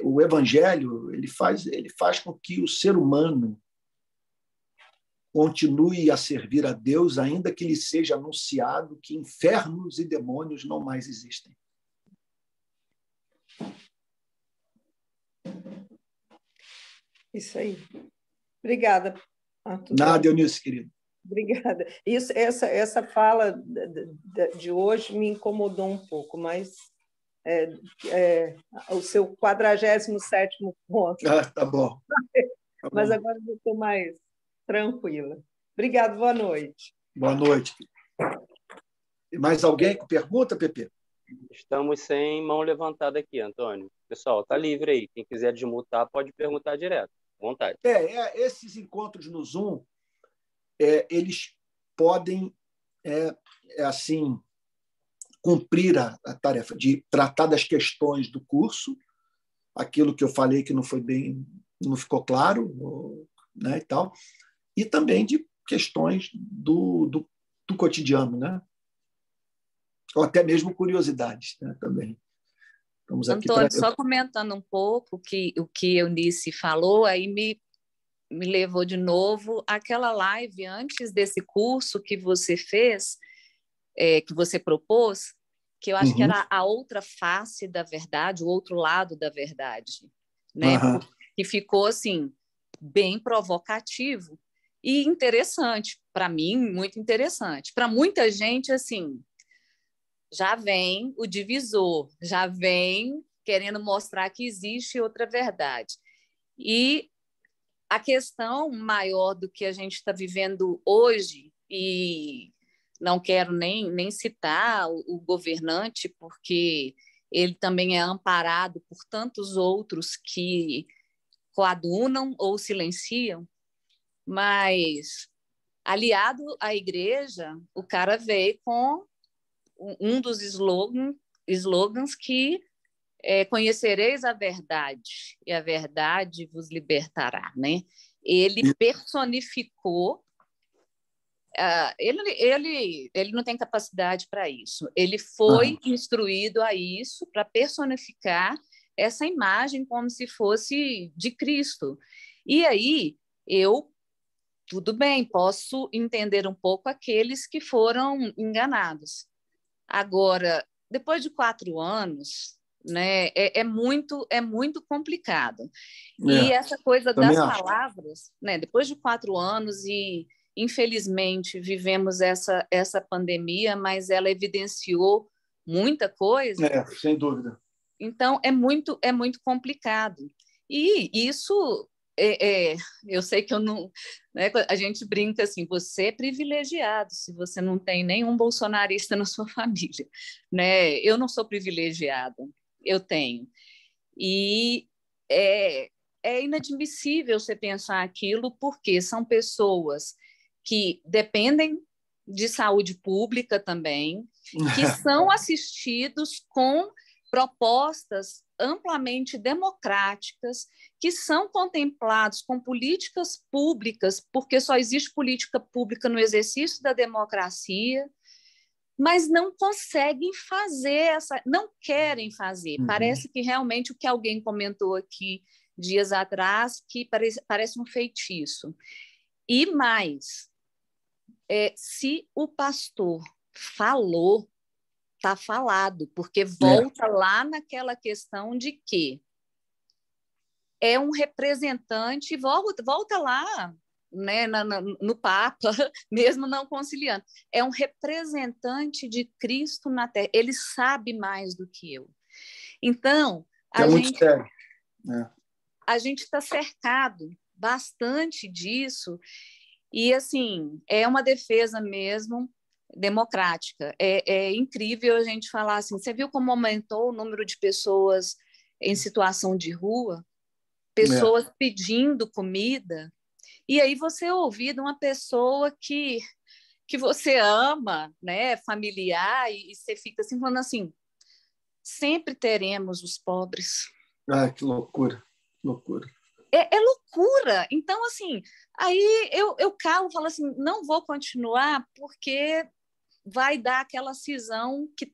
O Evangelho ele faz com que o ser humano continue a servir a Deus, ainda que lhe seja anunciado que infernos e demônios não mais existem. Isso aí. Obrigada, Arthur. Nada, Eunice, querido. Obrigada. Essa fala de hoje me incomodou um pouco, mas o seu 47º ponto. Tá bom. Tá mas bom. agora eu estou mais tranquila. Obrigada, boa noite. Boa noite. E mais alguém com pergunta, Pepe? Estamos sem mão levantada aqui, Antônio. Pessoal, tá livre aí. Quem quiser desmutar, pode perguntar direto. À vontade. Esses encontros no Zoom, eles podem, assim, cumprir a tarefa de tratar das questões do curso, aquilo que eu falei que não foi bem, não ficou claro, né, e tal, e também de questões do cotidiano, né? Ou até mesmo curiosidades, né, também. Estamos aqui Antônio, só comentando um pouco o que Eunice falou, aí me levou de novo àquela live antes desse curso que você fez, que você propôs, que eu acho que era a outra face da verdade, o outro lado da verdade, né? Que ficou assim bem provocativo e interessante para mim, muito interessante. Para muita gente, assim, já vem o divisor, já vem querendo mostrar que existe outra verdade. E a questão maior do que a gente está vivendo hoje, e não quero nem citar o governante, porque ele também é amparado por tantos outros que coadunam ou silenciam, mas aliado à igreja, o cara veio com um dos slogans que conhecereis a verdade, e a verdade vos libertará, né? Ele personificou. Ele não tem capacidade para isso. Ele foi instruído a isso, para personificar essa imagem como se fosse de Cristo. E aí, tudo bem, posso entender um pouco aqueles que foram enganados. Agora, depois de 4 anos, né, é muito complicado. E essa coisa das palavras, né, depois de 4 anos, e infelizmente vivemos essa pandemia, mas ela evidenciou muita coisa. Sem dúvida. Então, é muito complicado. E isso, eu sei que eu não... Né, a gente brinca assim, você é privilegiado se você não tem nenhum bolsonarista na sua família. Né? Eu não sou privilegiada, eu tenho. E é inadmissível você pensar aquilo, porque são pessoas que dependem de saúde pública também, que são assistidos com propostas amplamente democráticas, que são contemplados com políticas públicas, porque só existe política pública no exercício da democracia, mas não conseguem fazer não querem fazer. Parece que realmente o que alguém comentou aqui dias atrás, que parece um feitiço. E mais, se o pastor falou, está falado, porque volta lá naquela questão de que é um representante, volta lá, né, no Papa, mesmo não conciliando, é um representante de Cristo na Terra, ele sabe mais do que eu. Então, a gente está cercado bastante disso, e assim, é uma defesa mesmo democrática. É incrível a gente falar assim, você viu como aumentou o número de pessoas em situação de rua? Pessoas pedindo comida, e aí você ouvir de uma pessoa que você ama, né, familiar, e você fica assim, falando assim, sempre teremos os pobres. Que loucura, loucura. É loucura. Então, assim, aí eu calo e falo assim, não vou continuar, porque vai dar aquela cisão que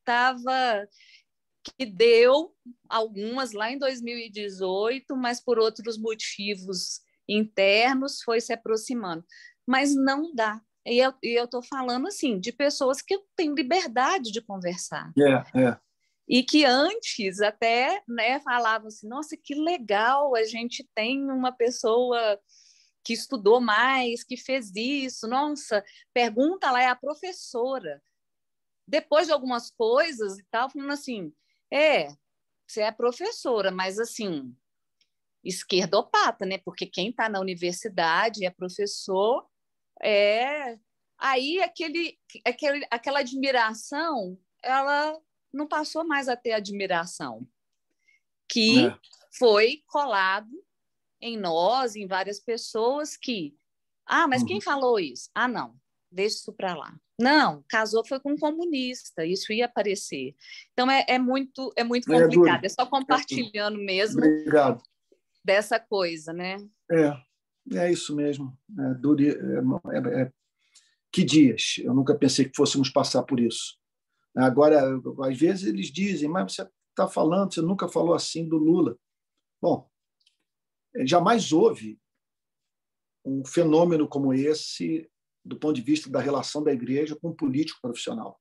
deu algumas lá em 2018, mas por outros motivos internos foi se aproximando. Mas não dá. E eu estou falando assim de pessoas que têm liberdade de conversar. E que antes até, né, falavam assim, nossa, que legal, a gente tem uma pessoa que estudou mais, que fez isso, nossa, pergunta lá, é a professora. Depois de algumas coisas e tal, falando assim, você é professora, mas assim, esquerdopata, né? Porque quem está na universidade é professor, aí aquela admiração, ela não passou mais a ter admiração, que foi colado em várias pessoas que, mas quem falou isso? Não, deixa isso para lá. Não, casou foi com um comunista, isso ia aparecer. Então, é muito complicado, é só compartilhando mesmo Obrigado. Dessa coisa, né? É isso mesmo. Que dias. Eu nunca pensei que fôssemos passar por isso. Agora, às vezes eles dizem, mas você está falando, você nunca falou assim do Lula. Bom, jamais houve um fenômeno como esse do ponto de vista da relação da igreja com um político profissional.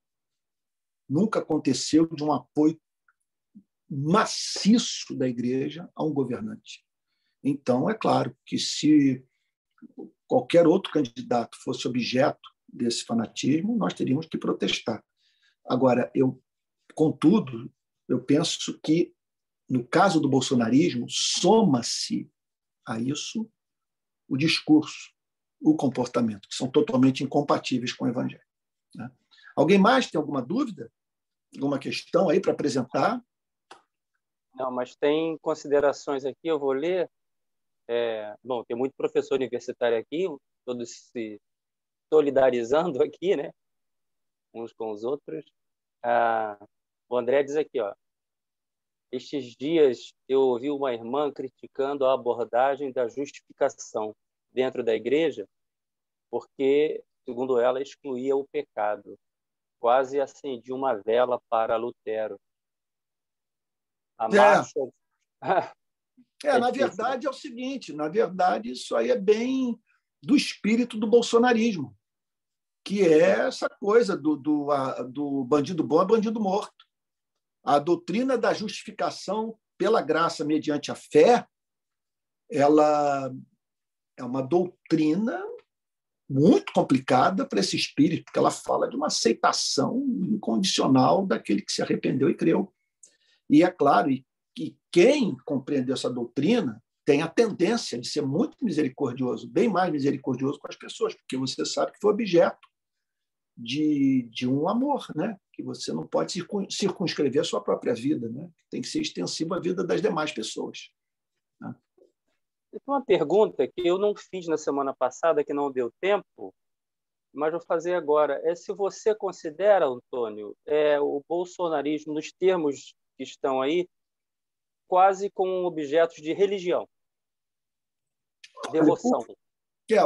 Nunca aconteceu de um apoio maciço da igreja a um governante. Então, é claro que se qualquer outro candidato fosse objeto desse fanatismo, nós teríamos que protestar. Agora, contudo, eu penso que, no caso do bolsonarismo, soma-se a isso o discurso, o comportamento, que são totalmente incompatíveis com o evangelho. Né? Alguém mais tem alguma dúvida? Alguma questão aí para apresentar? Não, mas tem considerações aqui, eu vou ler. Bom, tem muito professor universitário aqui, todos se solidarizando aqui, né? Uns com os outros. O André diz aqui, ó, estes dias eu ouvi uma irmã criticando a abordagem da justificação dentro da igreja, porque, segundo ela, excluía o pecado. Quase acendia uma vela para Lutero. A marcha... na verdade, é o seguinte, na verdade, isso aí é bem do espírito do bolsonarismo, que é essa coisa do bandido bom é bandido morto. A doutrina da justificação pela graça mediante a fé, ela é uma doutrina muito complicada para esse espírito, porque ela fala de uma aceitação incondicional daquele que se arrependeu e creu. E é claro que quem compreendeu essa doutrina tem a tendência de ser muito misericordioso, bem mais misericordioso com as pessoas, porque você sabe que foi objeto de um amor, né? Que você não pode circunscrever a sua própria vida, né? Tem que ser extensivo à vida das demais pessoas. Né? Uma pergunta que eu não fiz na semana passada, que não deu tempo, mas vou fazer agora. Se você considera, Antônio, o bolsonarismo, nos termos que estão aí, quase como objetos de religião, devoção.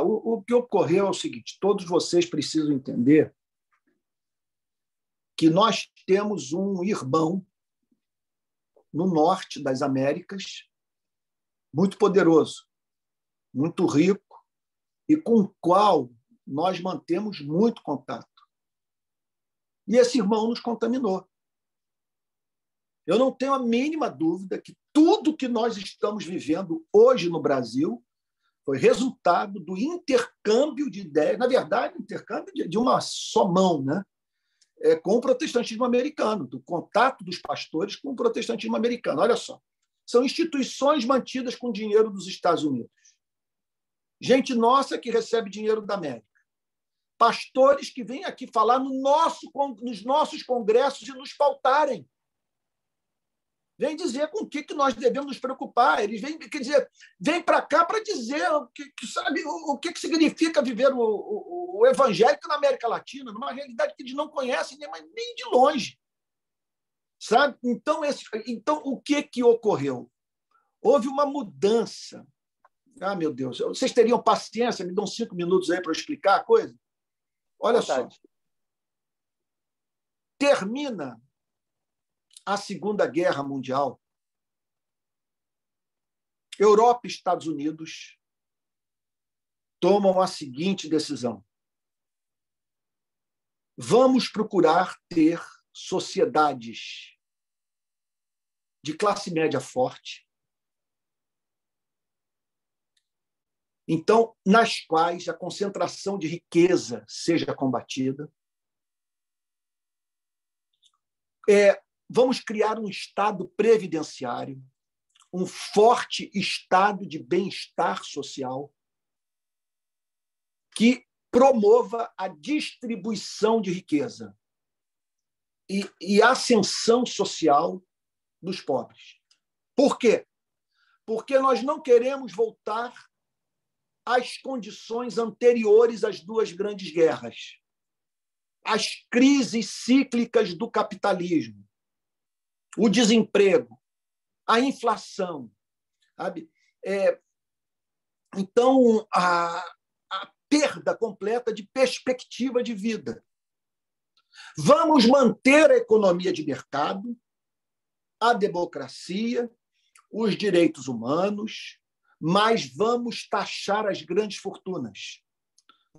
O que ocorreu é o seguinte, todos vocês precisam entender que nós temos um irmão no norte das Américas, muito poderoso, muito rico, e com o qual nós mantemos muito contato. E esse irmão nos contaminou. Eu não tenho a mínima dúvida que tudo que nós estamos vivendo hoje no Brasil foi resultado do intercâmbio de ideias, na verdade, intercâmbio de uma só mão, né? Com o protestantismo americano, do contato dos pastores com o protestantismo americano. Olha só, são instituições mantidas com dinheiro dos Estados Unidos. Gente nossa que recebe dinheiro da América. Pastores que vêm aqui falar nos nossos congressos e nos pautarem. Vem dizer com o que nós devemos nos preocupar. Eles vêm para cá para dizer sabe, o que significa viver o evangélico na América Latina, numa realidade que eles não conhecem nem de longe. Sabe? Então, o que ocorreu? Houve uma mudança. Meu Deus. Vocês teriam paciência? Me dão 5 minutos aí para eu explicar a coisa? Olha só. Termina a Segunda Guerra Mundial, Europa e Estados Unidos tomam a seguinte decisão: vamos procurar ter sociedades de classe média forte, então, nas quais a concentração de riqueza seja combatida. Vamos criar um Estado previdenciário, um forte estado de bem-estar social que promova a distribuição de riqueza e a ascensão social dos pobres. Por quê? Porque nós não queremos voltar às condições anteriores às 2 grandes guerras. as crises cíclicas do capitalismo, o desemprego, a inflação, sabe? Então, a perda completa de perspectiva de vida. Vamos manter a economia de mercado, a democracia, os direitos humanos, mas vamos taxar as grandes fortunas.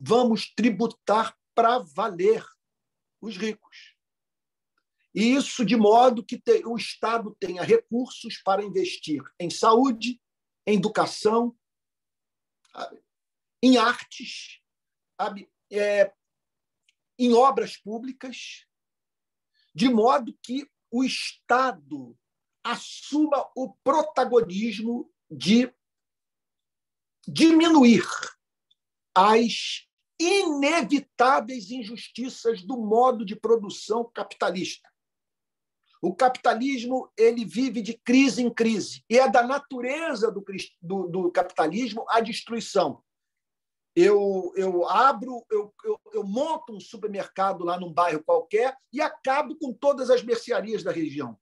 Vamos tributar para valer os ricos. E isso de modo que o Estado tenha recursos para investir em saúde, em educação, em artes, em obras públicas, de modo que o Estado assuma o protagonismo de diminuir as inevitáveis injustiças do modo de produção capitalista. O capitalismo ele vive de crise em crise, e é da natureza do capitalismo a destruição. Eu monto um supermercado lá num bairro qualquer e acabo com todas as mercearias da região.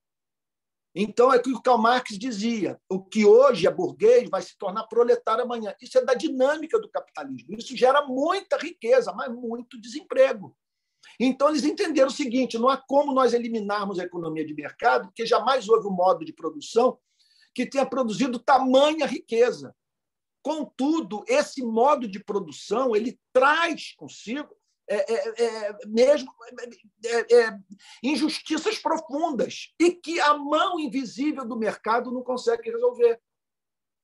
Então, é o que o Karl Marx dizia: o que hoje é burguês vai se tornar proletário amanhã. Isso é da dinâmica do capitalismo. Isso gera muita riqueza, mas muito desemprego. Então, eles entenderam o seguinte: não há como nós eliminarmos a economia de mercado, porque jamais houve um modo de produção que tenha produzido tamanha riqueza. Contudo, esse modo de produção ele traz consigo injustiças profundas e que a mão invisível do mercado não consegue resolver.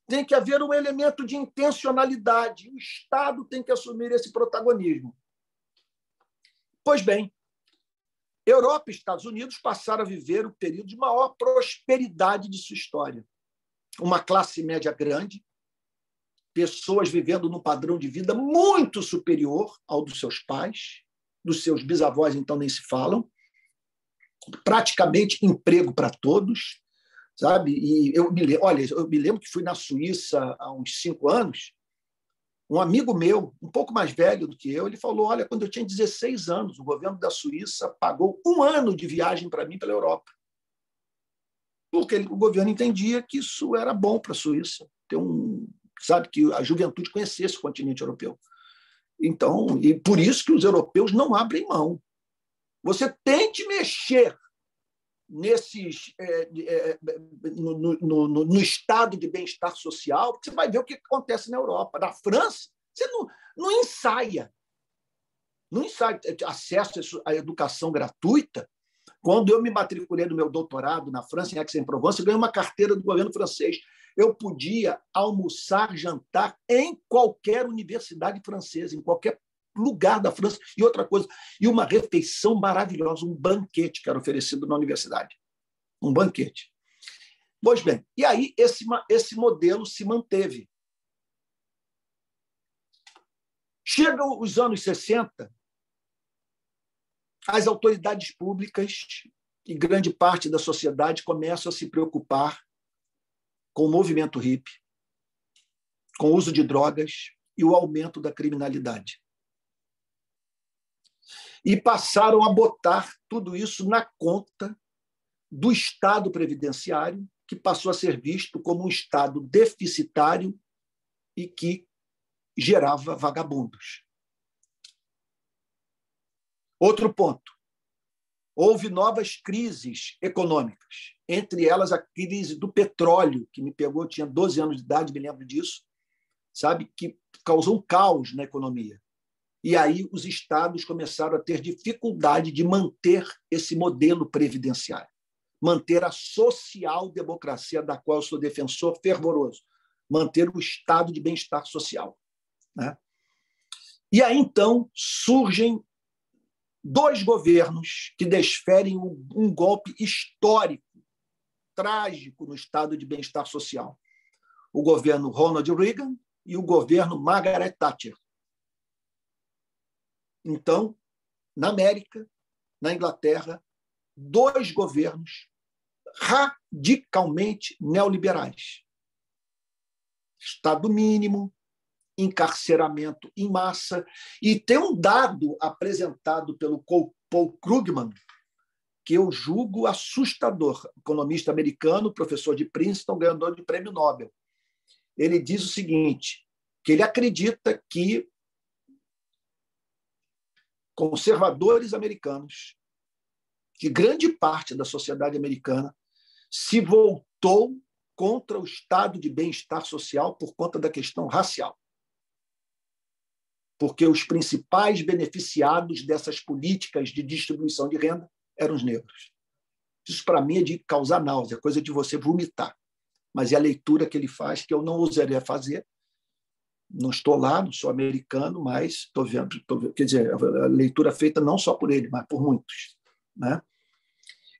Tem que haver um elemento de intencionalidade. O Estado tem que assumir esse protagonismo. Pois bem, Europa e Estados Unidos passaram a viver o período de maior prosperidade de sua história. Uma classe média grande, pessoas vivendo num padrão de vida muito superior ao dos seus pais, dos seus bisavós, então nem se falam, praticamente emprego para todos, sabe? E eu me lembro que fui na Suíça há uns 5 anos, um amigo meu, um pouco mais velho do que eu, ele falou: olha, quando eu tinha 16 anos, o governo da Suíça pagou 1 ano de viagem para mim pela Europa. Porque o governo entendia que isso era bom para a Suíça, ter sabe, que a juventude conhecesse o continente europeu. Então, e por isso que os europeus não abrem mão. Você tente mexer nesses no estado de bem-estar social, porque você vai ver o que acontece na Europa. Na França, você não ensaia. Não ensaia acesso à educação gratuita. Quando eu me matriculei no meu doutorado na França, em Aix-en-Provence, eu ganhei uma carteira do governo francês. Eu podia almoçar, jantar em qualquer universidade francesa, em qualquer lugar da França. E outra coisa, e uma refeição maravilhosa, um banquete que era oferecido na universidade. Um banquete. Pois bem, e aí esse modelo se manteve. Chegam os anos 60, as autoridades públicas e grande parte da sociedade começam a se preocupar com o movimento hippie, com o uso de drogas e o aumento da criminalidade. E passaram a botar tudo isso na conta do Estado previdenciário, que passou a ser visto como um Estado deficitário e que gerava vagabundos. Outro ponto. Houve novas crises econômicas, entre elas a crise do petróleo, que me pegou, eu tinha 12 anos de idade, me lembro disso, sabe, que causou um caos na economia. E aí os estados começaram a ter dificuldade de manter esse modelo previdenciário, manter a social-democracia, da qual eu sou defensor fervoroso, manter o estado de bem-estar social, né? E aí, então, surgem 2 governos que desferem um golpe histórico, trágico no estado de bem-estar social. O governo Ronald Reagan e o governo Margaret Thatcher. Então, na América, na Inglaterra, 2 governos radicalmente neoliberais. Estado mínimo, encarceramento em massa. E tem um dado apresentado pelo Paul Krugman, que eu julgo assustador, economista americano, professor de Princeton, ganhador de prêmio Nobel. Ele diz o seguinte, que ele acredita que conservadores americanos, que grande parte da sociedade americana se voltou contra o estado de bem-estar social por conta da questão racial. Porque os principais beneficiados dessas políticas de distribuição de renda eram os negros. Isso, para mim, é de causar náusea, coisa de você vomitar. Mas é a leitura que ele faz, que eu não ousaria fazer. Não estou lá, não sou americano, mas estou vendo. Quer dizer, a leitura feita não só por ele, mas por muitos. Né?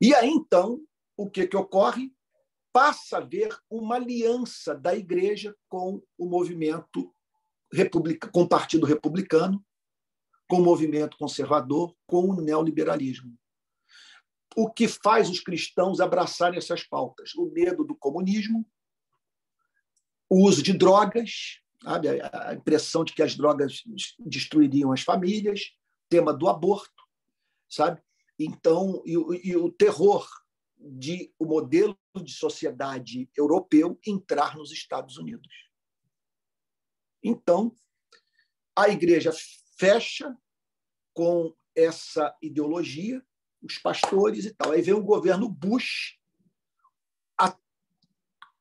E aí, então, o que ocorre? Passa a haver uma aliança da Igreja com o movimento com o Partido Republicano, com o movimento conservador, com o neoliberalismo. O que faz os cristãos abraçarem essas pautas? O medo do comunismo, o uso de drogas, sabe? A impressão de que as drogas destruiriam as famílias, tema do aborto, sabe? Então, e o terror de o modelo de sociedade europeu entrar nos Estados Unidos. Então, a Igreja fecha com essa ideologia, os pastores e tal. Aí vem o governo Bush,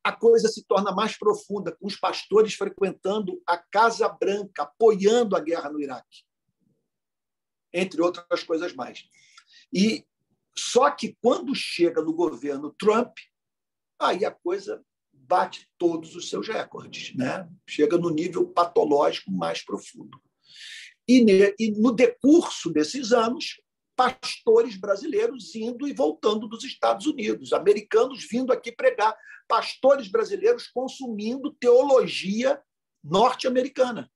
a coisa se torna mais profunda, com os pastores frequentando a Casa Branca, apoiando a guerra no Iraque, entre outras coisas mais. E só que quando chega no governo Trump, aí a coisa bate todos os seus recordes, né? Chega no nível patológico mais profundo. E no decurso desses anos, pastores brasileiros indo e voltando dos Estados Unidos, americanos vindo aqui pregar, pastores brasileiros consumindo teologia norte-americana.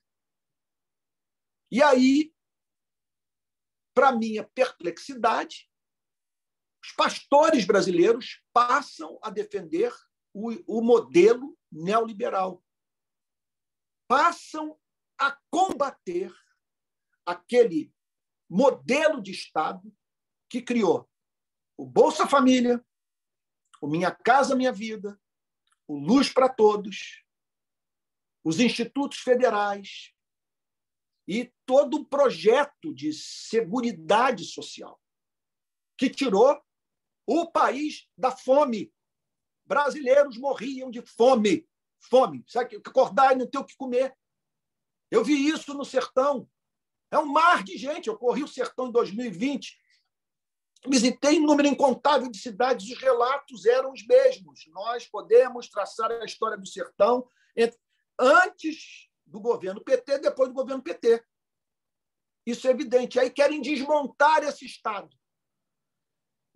E aí, para minha perplexidade, os pastores brasileiros passam a defender o modelo neoliberal, passam a combater aquele modelo de Estado que criou o Bolsa Família, o Minha Casa Minha Vida, o Luz para Todos, os institutos federais e todo o projeto de seguridade social que tirou o país da fome. Brasileiros morriam de fome. Fome. Sabe, acordar e não ter o que comer. Eu vi isso no sertão. É um mar de gente. Eu corri o sertão em 2020. Visitei um número incontável de cidades. Os relatos eram os mesmos. Nós podemos traçar a história do sertão antes do governo PT, depois do governo PT. Isso é evidente. Aí querem desmontar esse Estado.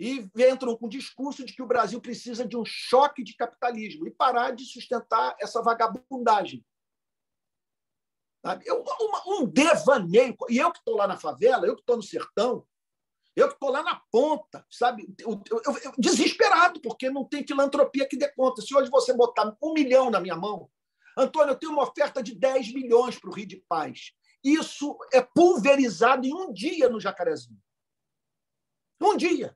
E entram com o discurso de que o Brasil precisa de um choque de capitalismo e parar de sustentar essa vagabundagem. Sabe? Um devaneio. E eu que estou lá na favela, eu que estou no sertão, eu que estou lá na ponta, sabe? Eu desesperado, porque não tem filantropia que dê conta. Se hoje você botar 1 milhão na minha mão, Antônio, eu tenho uma oferta de 10 milhões para o Rio de Paz. Isso é pulverizado em um dia no Jacarezinho. Um dia.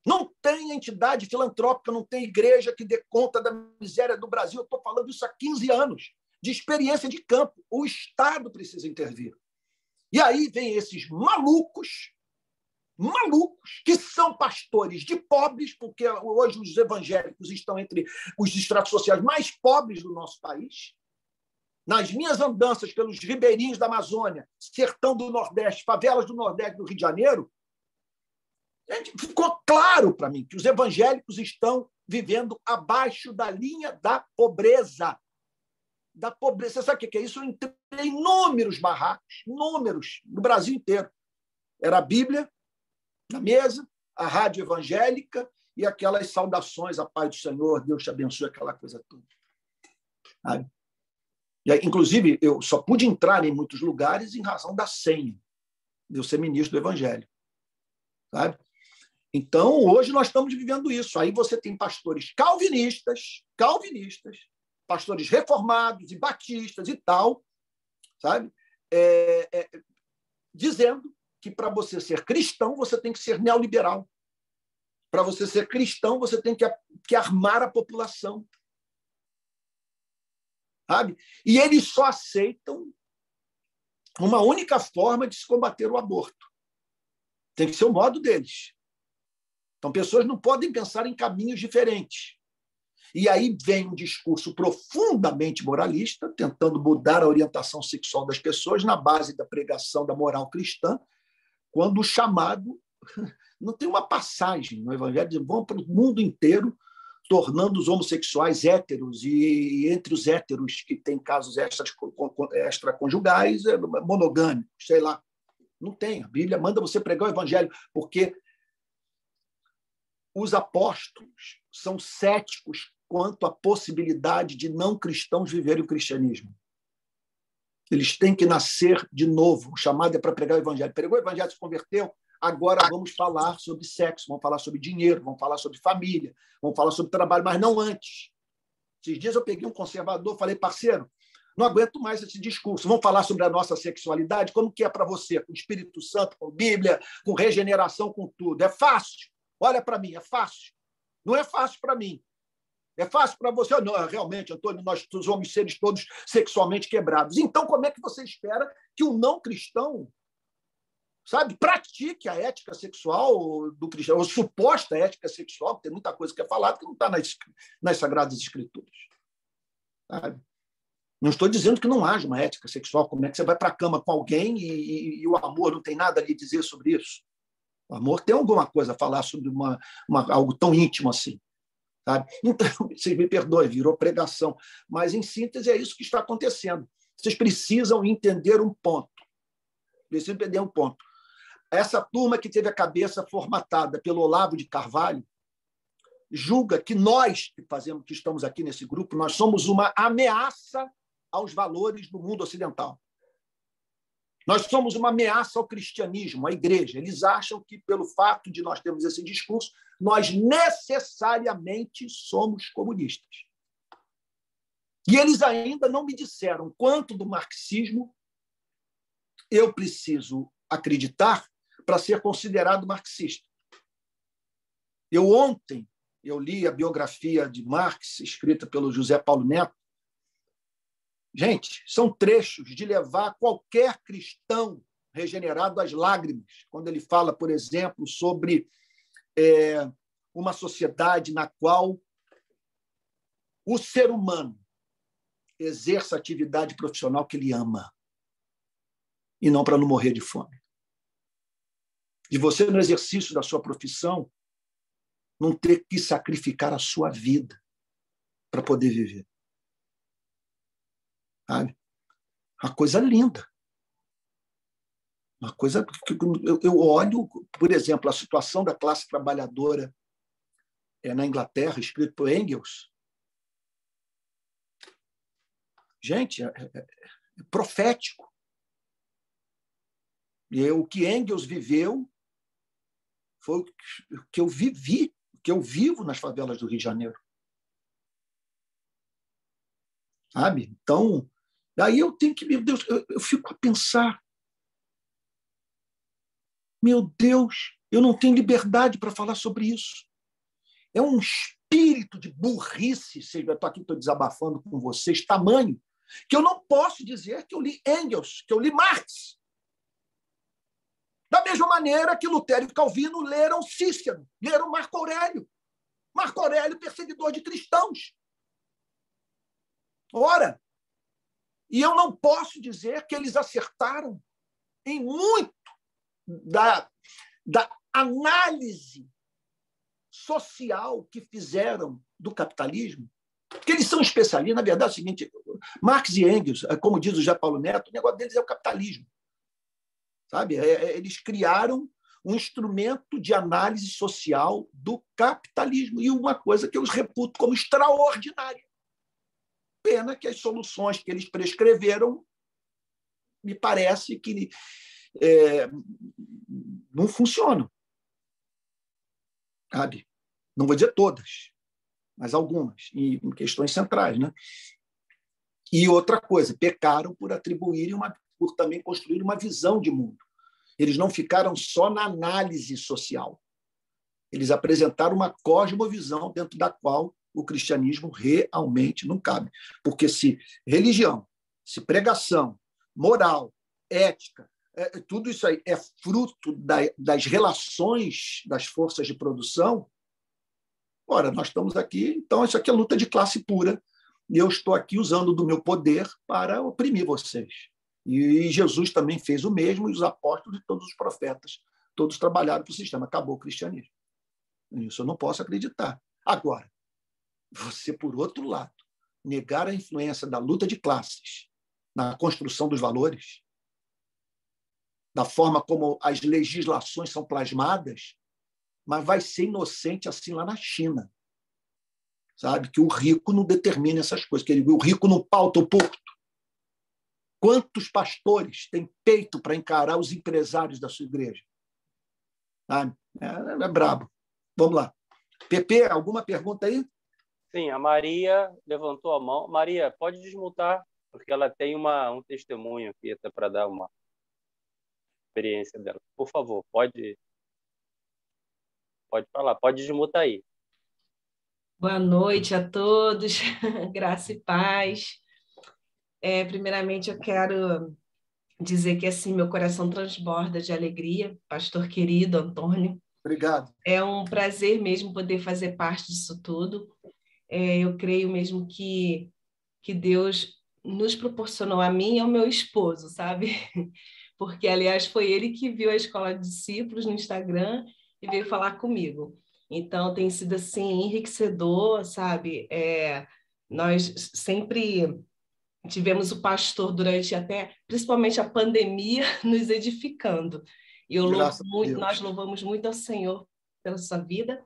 Não tem entidade filantrópica, não tem igreja que dê conta da miséria do Brasil. Eu estou falando isso há 15 anos, de experiência de campo. O Estado precisa intervir. E aí vem esses malucos, que são pastores de pobres, porque hoje os evangélicos estão entre os estratos sociais mais pobres do nosso país. Nas minhas andanças pelos ribeirinhos da Amazônia, sertão do Nordeste, favelas do Nordeste do Rio de Janeiro, ficou claro para mim que os evangélicos estão vivendo abaixo da linha da pobreza. Da pobreza. Você sabe o que é isso? Eu entrei em inúmeros barracos, inúmeros, no Brasil inteiro. Era a Bíblia na mesa, a rádio evangélica e aquelas saudações, a paz do Senhor, Deus te abençoe, aquela coisa toda. Sabe? E aí, inclusive, eu só pude entrar em muitos lugares em razão da senha de eu ser ministro do Evangelho. Sabe? Então, hoje nós estamos vivendo isso. Aí você tem pastores calvinistas, pastores reformados e batistas e tal, sabe? Dizendo que para você ser cristão, você tem que ser neoliberal. Para você ser cristão, você tem que armar a população. Sabe? E eles só aceitam uma única forma de se combater o aborto. Tem que ser o modo deles. Então, pessoas não podem pensar em caminhos diferentes. E aí vem um discurso profundamente moralista, tentando mudar a orientação sexual das pessoas na base da pregação da moral cristã, quando o chamado... Não tem uma passagem no Evangelho, de vão para o mundo inteiro, tornando os homossexuais héteros, e entre os héteros que têm casos extraconjugais, monogâmicos, sei lá. Não tem. A Bíblia manda você pregar o Evangelho, porque os apóstolos são céticos quanto à possibilidade de não cristãos viverem o cristianismo. Eles têm que nascer de novo. O chamado é para pregar o Evangelho. Pregou o Evangelho, se converteu, agora vamos falar sobre sexo, vamos falar sobre dinheiro, vamos falar sobre família, vamos falar sobre trabalho, mas não antes. Esses dias eu peguei um conservador, falei, parceiro, não aguento mais esse discurso. Vamos falar sobre a nossa sexualidade? Como que é para você? Com o Espírito Santo, com Bíblia, com regeneração, com tudo. É fácil. Olha para mim, é fácil. Não é fácil para mim. É fácil para você? Não, realmente, Antônio, nós somos seres todos sexualmente quebrados. Então, como é que você espera que o não cristão, sabe, pratique a ética sexual do cristão, ou suposta ética sexual, que tem muita coisa que é falada que não está nas Sagradas Escrituras. Sabe? Não estou dizendo que não haja uma ética sexual. Como é que você vai para a cama com alguém e o amor não tem nada a lhe dizer sobre isso? O amor tem alguma coisa a falar sobre algo tão íntimo assim. Sabe? Então, vocês me perdoem, virou pregação. Mas, em síntese, é isso que está acontecendo. Vocês precisam entender um ponto. Precisam entender um ponto. Essa turma que teve a cabeça formatada pelo Olavo de Carvalho julga que nós, que estamos aqui nesse grupo, nós somos uma ameaça aos valores do mundo ocidental. Nós somos uma ameaça ao cristianismo, à igreja. Eles acham que, pelo fato de nós termos esse discurso, nós necessariamente somos comunistas. E eles ainda não me disseram quanto do marxismo eu preciso acreditar para ser considerado marxista. Ontem eu li a biografia de Marx, escrita pelo José Paulo Neto. Gente, são trechos de levar qualquer cristão regenerado às lágrimas, quando ele fala, por exemplo, sobre uma sociedade na qual o ser humano exerça a atividade profissional que ele ama, e não para não morrer de fome. De você, no exercício da sua profissão, não ter que sacrificar a sua vida para poder viver. Sabe? Uma coisa linda. Uma coisa que eu olho, por exemplo, a situação da classe trabalhadora na Inglaterra, escrito por Engels. Gente, é profético. E o que Engels viveu foi o que eu vivi, o que eu vivo nas favelas do Rio de Janeiro. Sabe? Então, daí eu tenho que, meu Deus, eu fico a pensar, meu Deus, eu não tenho liberdade para falar sobre isso. É um espírito de burrice, eu estou aqui, estou desabafando com vocês, tamanho, que eu não posso dizer que eu li Engels, que eu li Marx. Da mesma maneira que Lutero e Calvino leram Cícero, leram Marco Aurélio. Marco Aurélio, perseguidor de cristãos. Ora, e eu não posso dizer que eles acertaram em muito da análise social que fizeram do capitalismo, porque eles são especialistas. Na verdade, é o seguinte, Marx e Engels, como diz o José Paulo Neto, o negócio deles é o capitalismo. Sabe? Eles criaram um instrumento de análise social do capitalismo, e uma coisa que eu os reputo como extraordinária. Pena que as soluções que eles prescreveram, me parece que não funcionam. Sabe? Não vou dizer todas, mas algumas, em questões centrais. Né? E outra coisa, pecaram por atribuírem por também construir uma visão de mundo. Eles não ficaram só na análise social. Eles apresentaram uma cosmovisão dentro da qual o cristianismo realmente não cabe. Porque se religião, se pregação, moral, ética, tudo isso aí é fruto das relações das forças de produção, ora, nós estamos aqui, então isso aqui é luta de classe pura, e eu estou aqui usando do meu poder para oprimir vocês. E Jesus também fez o mesmo, e os apóstolos e todos os profetas, todos trabalharam para o sistema. Acabou o cristianismo. Isso eu não posso acreditar. Agora, você, por outro lado, negar a influência da luta de classes na construção dos valores, da forma como as legislações são plasmadas, mas vai ser inocente assim lá na China. Sabe? Que o rico não determina essas coisas, que o rico não pauta o porto. Quantos pastores têm peito para encarar os empresários da sua igreja? Sabe? É brabo. Vamos lá. Pepe, alguma pergunta aí? Sim, a Maria levantou a mão. Maria, pode desmutar, porque ela tem um testemunho aqui até para dar uma experiência dela. Por favor, pode falar, pode desmutar aí. Boa noite a todos, graça e paz. Primeiramente, eu quero dizer que assim meu coração transborda de alegria, pastor querido Antônio. Obrigado. É um prazer mesmo poder fazer parte disso tudo. Eu creio mesmo que Deus nos proporcionou a mim e ao meu esposo, sabe? Porque, aliás, foi ele que viu a Escola de Discípulos no Instagram e veio falar comigo. Então, tem sido, assim, enriquecedor, sabe? Nós sempre tivemos o pastor durante principalmente a pandemia, nos edificando. E nós louvamos muito ao Senhor pela sua vida.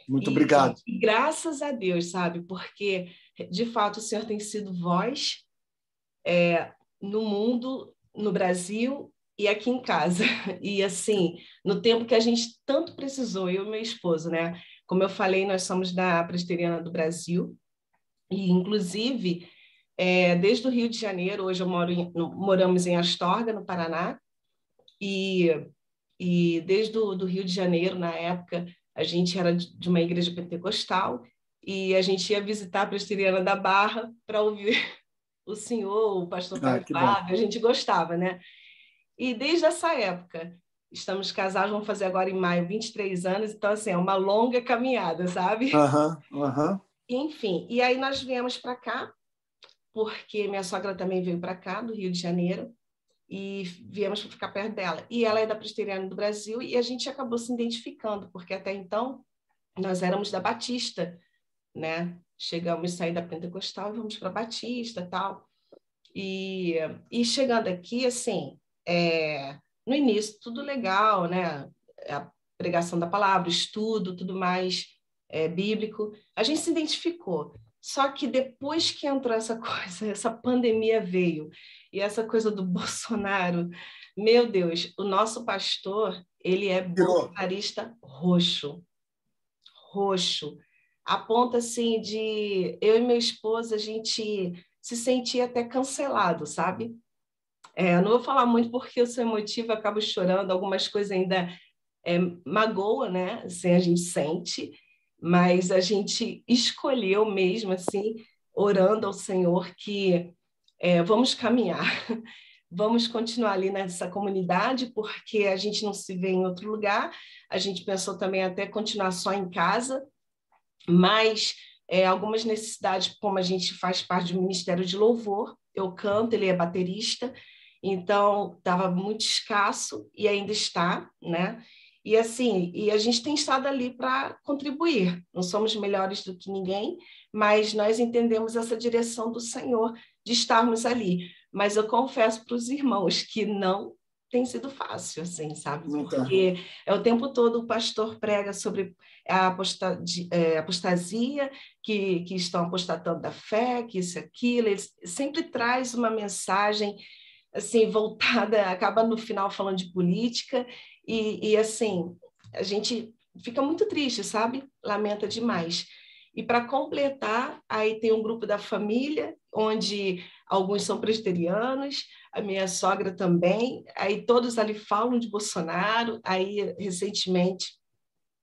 Muito obrigado. E graças a Deus, sabe? Porque, de fato, o Senhor tem sido voz no mundo, no Brasil e aqui em casa. E, assim, no tempo que a gente tanto precisou, eu e meu esposo, né? Como eu falei, nós somos da Presbiteriana do Brasil e, inclusive, desde o Rio de Janeiro, hoje moramos em Astorga, no Paraná, e desde do Rio de Janeiro, na época, a gente era de uma igreja pentecostal e a gente ia visitar a Presbiteriana da Barra para ouvir o senhor, o pastor Caio Fábio, a gente gostava, né? E desde essa época, estamos casados, vamos fazer agora em maio 23 anos, então, assim, é uma longa caminhada, sabe? Enfim, e aí nós viemos para cá, porque minha sogra também veio para cá, do Rio de Janeiro, e viemos para ficar perto dela. E ela é da Presbiteriana do Brasil, e a gente acabou se identificando, porque até então nós éramos da Batista, né? Chegamos a sair da Pentecostal e vamos para a Batista e tal. E chegando aqui, assim, no início, tudo legal, né? A pregação da palavra, estudo, tudo mais bíblico. A gente se identificou. Só que depois que entrou essa coisa, essa pandemia veio, e essa coisa do Bolsonaro, meu Deus, o nosso pastor, ele é bolsonarista roxo. A ponto, assim, de eu e meu esposo, a gente se sentia até cancelado, sabe? Eu não vou falar muito porque eu sou emotiva, acabo chorando, algumas coisas ainda magoa, né? Assim, a gente sente, mas a gente escolheu mesmo, assim, orando ao Senhor que vamos caminhar, vamos continuar ali nessa comunidade, porque a gente não se vê em outro lugar, a gente pensou também até continuar só em casa, mas algumas necessidades, como a gente faz parte do Ministério de Louvor, eu canto, ele é baterista, então estava muito escasso e ainda está, né? E assim, a gente tem estado ali para contribuir. Não somos melhores do que ninguém, mas nós entendemos essa direção do Senhor de estarmos ali. Mas eu confesso para os irmãos que não tem sido fácil, assim, sabe? Porque o tempo todo o pastor prega sobre a apostasia, que estão apostatando da fé, que isso, aquilo. Ele sempre traz uma mensagem assim, voltada, acaba no final falando de política, e assim, a gente fica muito triste, sabe? Lamenta demais. E para completar, aí tem um grupo da família, onde alguns são presbiterianos, a minha sogra também, aí todos ali falam de Bolsonaro, aí recentemente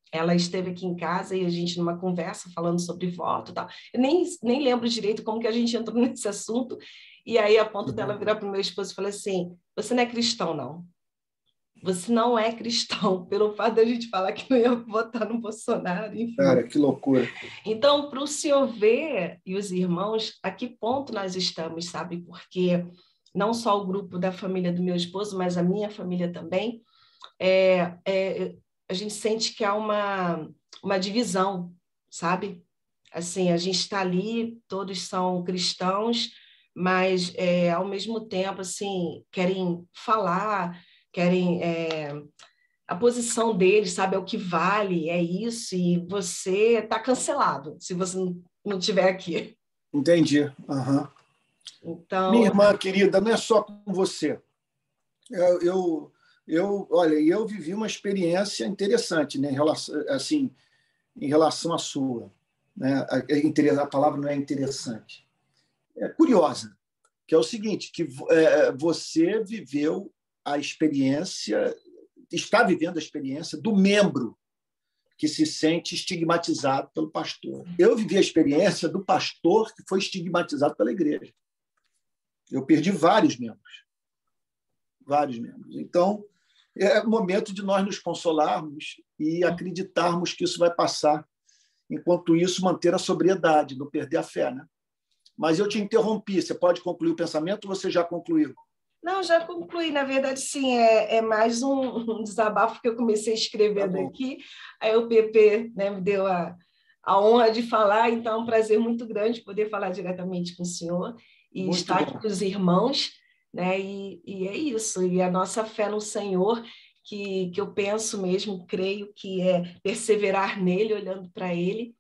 ela esteve aqui em casa e a gente numa conversa falando sobre voto e tal. Eu nem lembro direito como que a gente entrou nesse assunto, e aí a ponto dela virar para o meu esposo e falar assim, você não é cristão, não. Você não é cristão, pelo fato da gente falar que não ia votar no Bolsonaro, enfim. Cara, que loucura. Então, para o senhor ver, e os irmãos, a que ponto nós estamos, sabe? Porque não só o grupo da família do meu esposo, mas a minha família também, a gente sente que há uma divisão, sabe? Assim, a gente está ali, todos são cristãos, mas, ao mesmo tempo, assim, querem falar, querem... a posição deles, sabe, é o que vale, é isso, e você está cancelado se você não estiver aqui. Entendi. Uhum. Então... Minha irmã querida, não é só com você. Olha, eu vivi uma experiência interessante, né, em relação à sua. Né? A palavra não é interessante. É curiosa, que é o seguinte, que você viveu a experiência, está vivendo a experiência do membro que se sente estigmatizado pelo pastor. Eu vivi a experiência do pastor que foi estigmatizado pela igreja. Eu perdi vários membros. Vários membros. Então, é momento de nós nos consolarmos e acreditarmos que isso vai passar. Enquanto isso, manter a sobriedade, não perder a fé. Né? Mas eu te interrompi. Você pode concluir o pensamento ou você já concluiu? Não, já concluí. Na verdade, sim, é mais um desabafo que eu comecei escrevendo aqui. Aí o PP, né, me deu a honra de falar, então é um prazer muito grande poder falar diretamente com o senhor e muito estar aqui com os irmãos, né? E é isso. E a nossa fé no Senhor, que eu penso mesmo, creio que é perseverar nele, olhando para ele,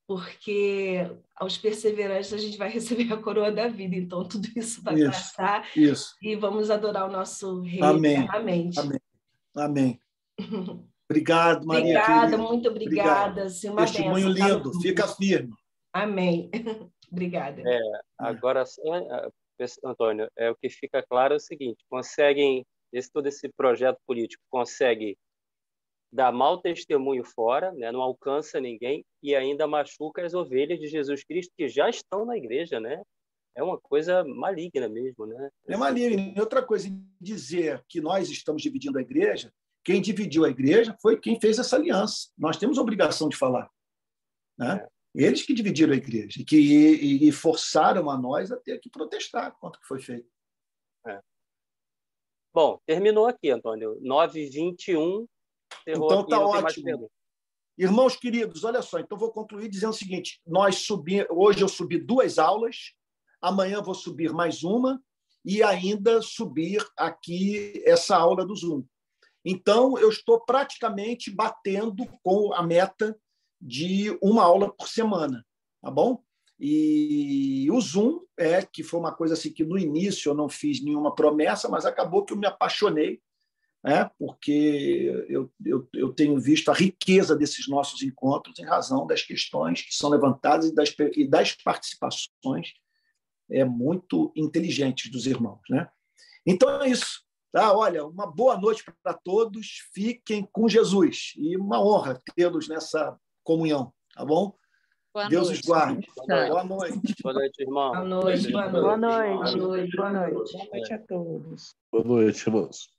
porque aos perseverantes a gente vai receber a coroa da vida. Então, tudo isso vai passar e vamos adorar o nosso Rei eternamente. Amém. Amém. Obrigado, Maria. Obrigada, querida. muito obrigada. Assim, uma testemunho bênção, lindo. Fica firme. Amém. Obrigada. Agora, Antônio, o que fica claro é o seguinte, todo esse projeto político consegue dá mau testemunho fora, né? Não alcança ninguém e ainda machuca as ovelhas de Jesus Cristo que já estão na igreja, né? É uma coisa maligna mesmo, né? É maligno. E outra coisa, dizer que nós estamos dividindo a igreja, quem dividiu a igreja foi quem fez essa aliança. Nós temos a obrigação de falar. Né? Eles que dividiram a igreja e forçaram a nós a ter que protestar contra o que foi feito. Bom, terminou aqui, Antônio. 9h21. Então está ótimo. Irmãos queridos, olha só, então vou concluir dizendo o seguinte, hoje eu subi 2 aulas, amanhã vou subir mais uma e ainda subir aqui essa aula do Zoom. Então, eu estou praticamente batendo com a meta de uma aula por semana, tá bom? E o Zoom, que foi uma coisa assim que no início eu não fiz nenhuma promessa, mas acabou que eu me apaixonei, porque eu tenho visto a riqueza desses nossos encontros em razão das questões que são levantadas e das participações muito inteligentes dos irmãos. Né? Então, é isso. Tá? Olha, uma boa noite para todos. Fiquem com Jesus. E uma honra tê-los nessa comunhão. Tá bom? Boa Deus noite. os guarde. Boa noite. Boa noite, irmão. Boa noite. Boa noite. Boa noite a todos. Boa noite, irmãos.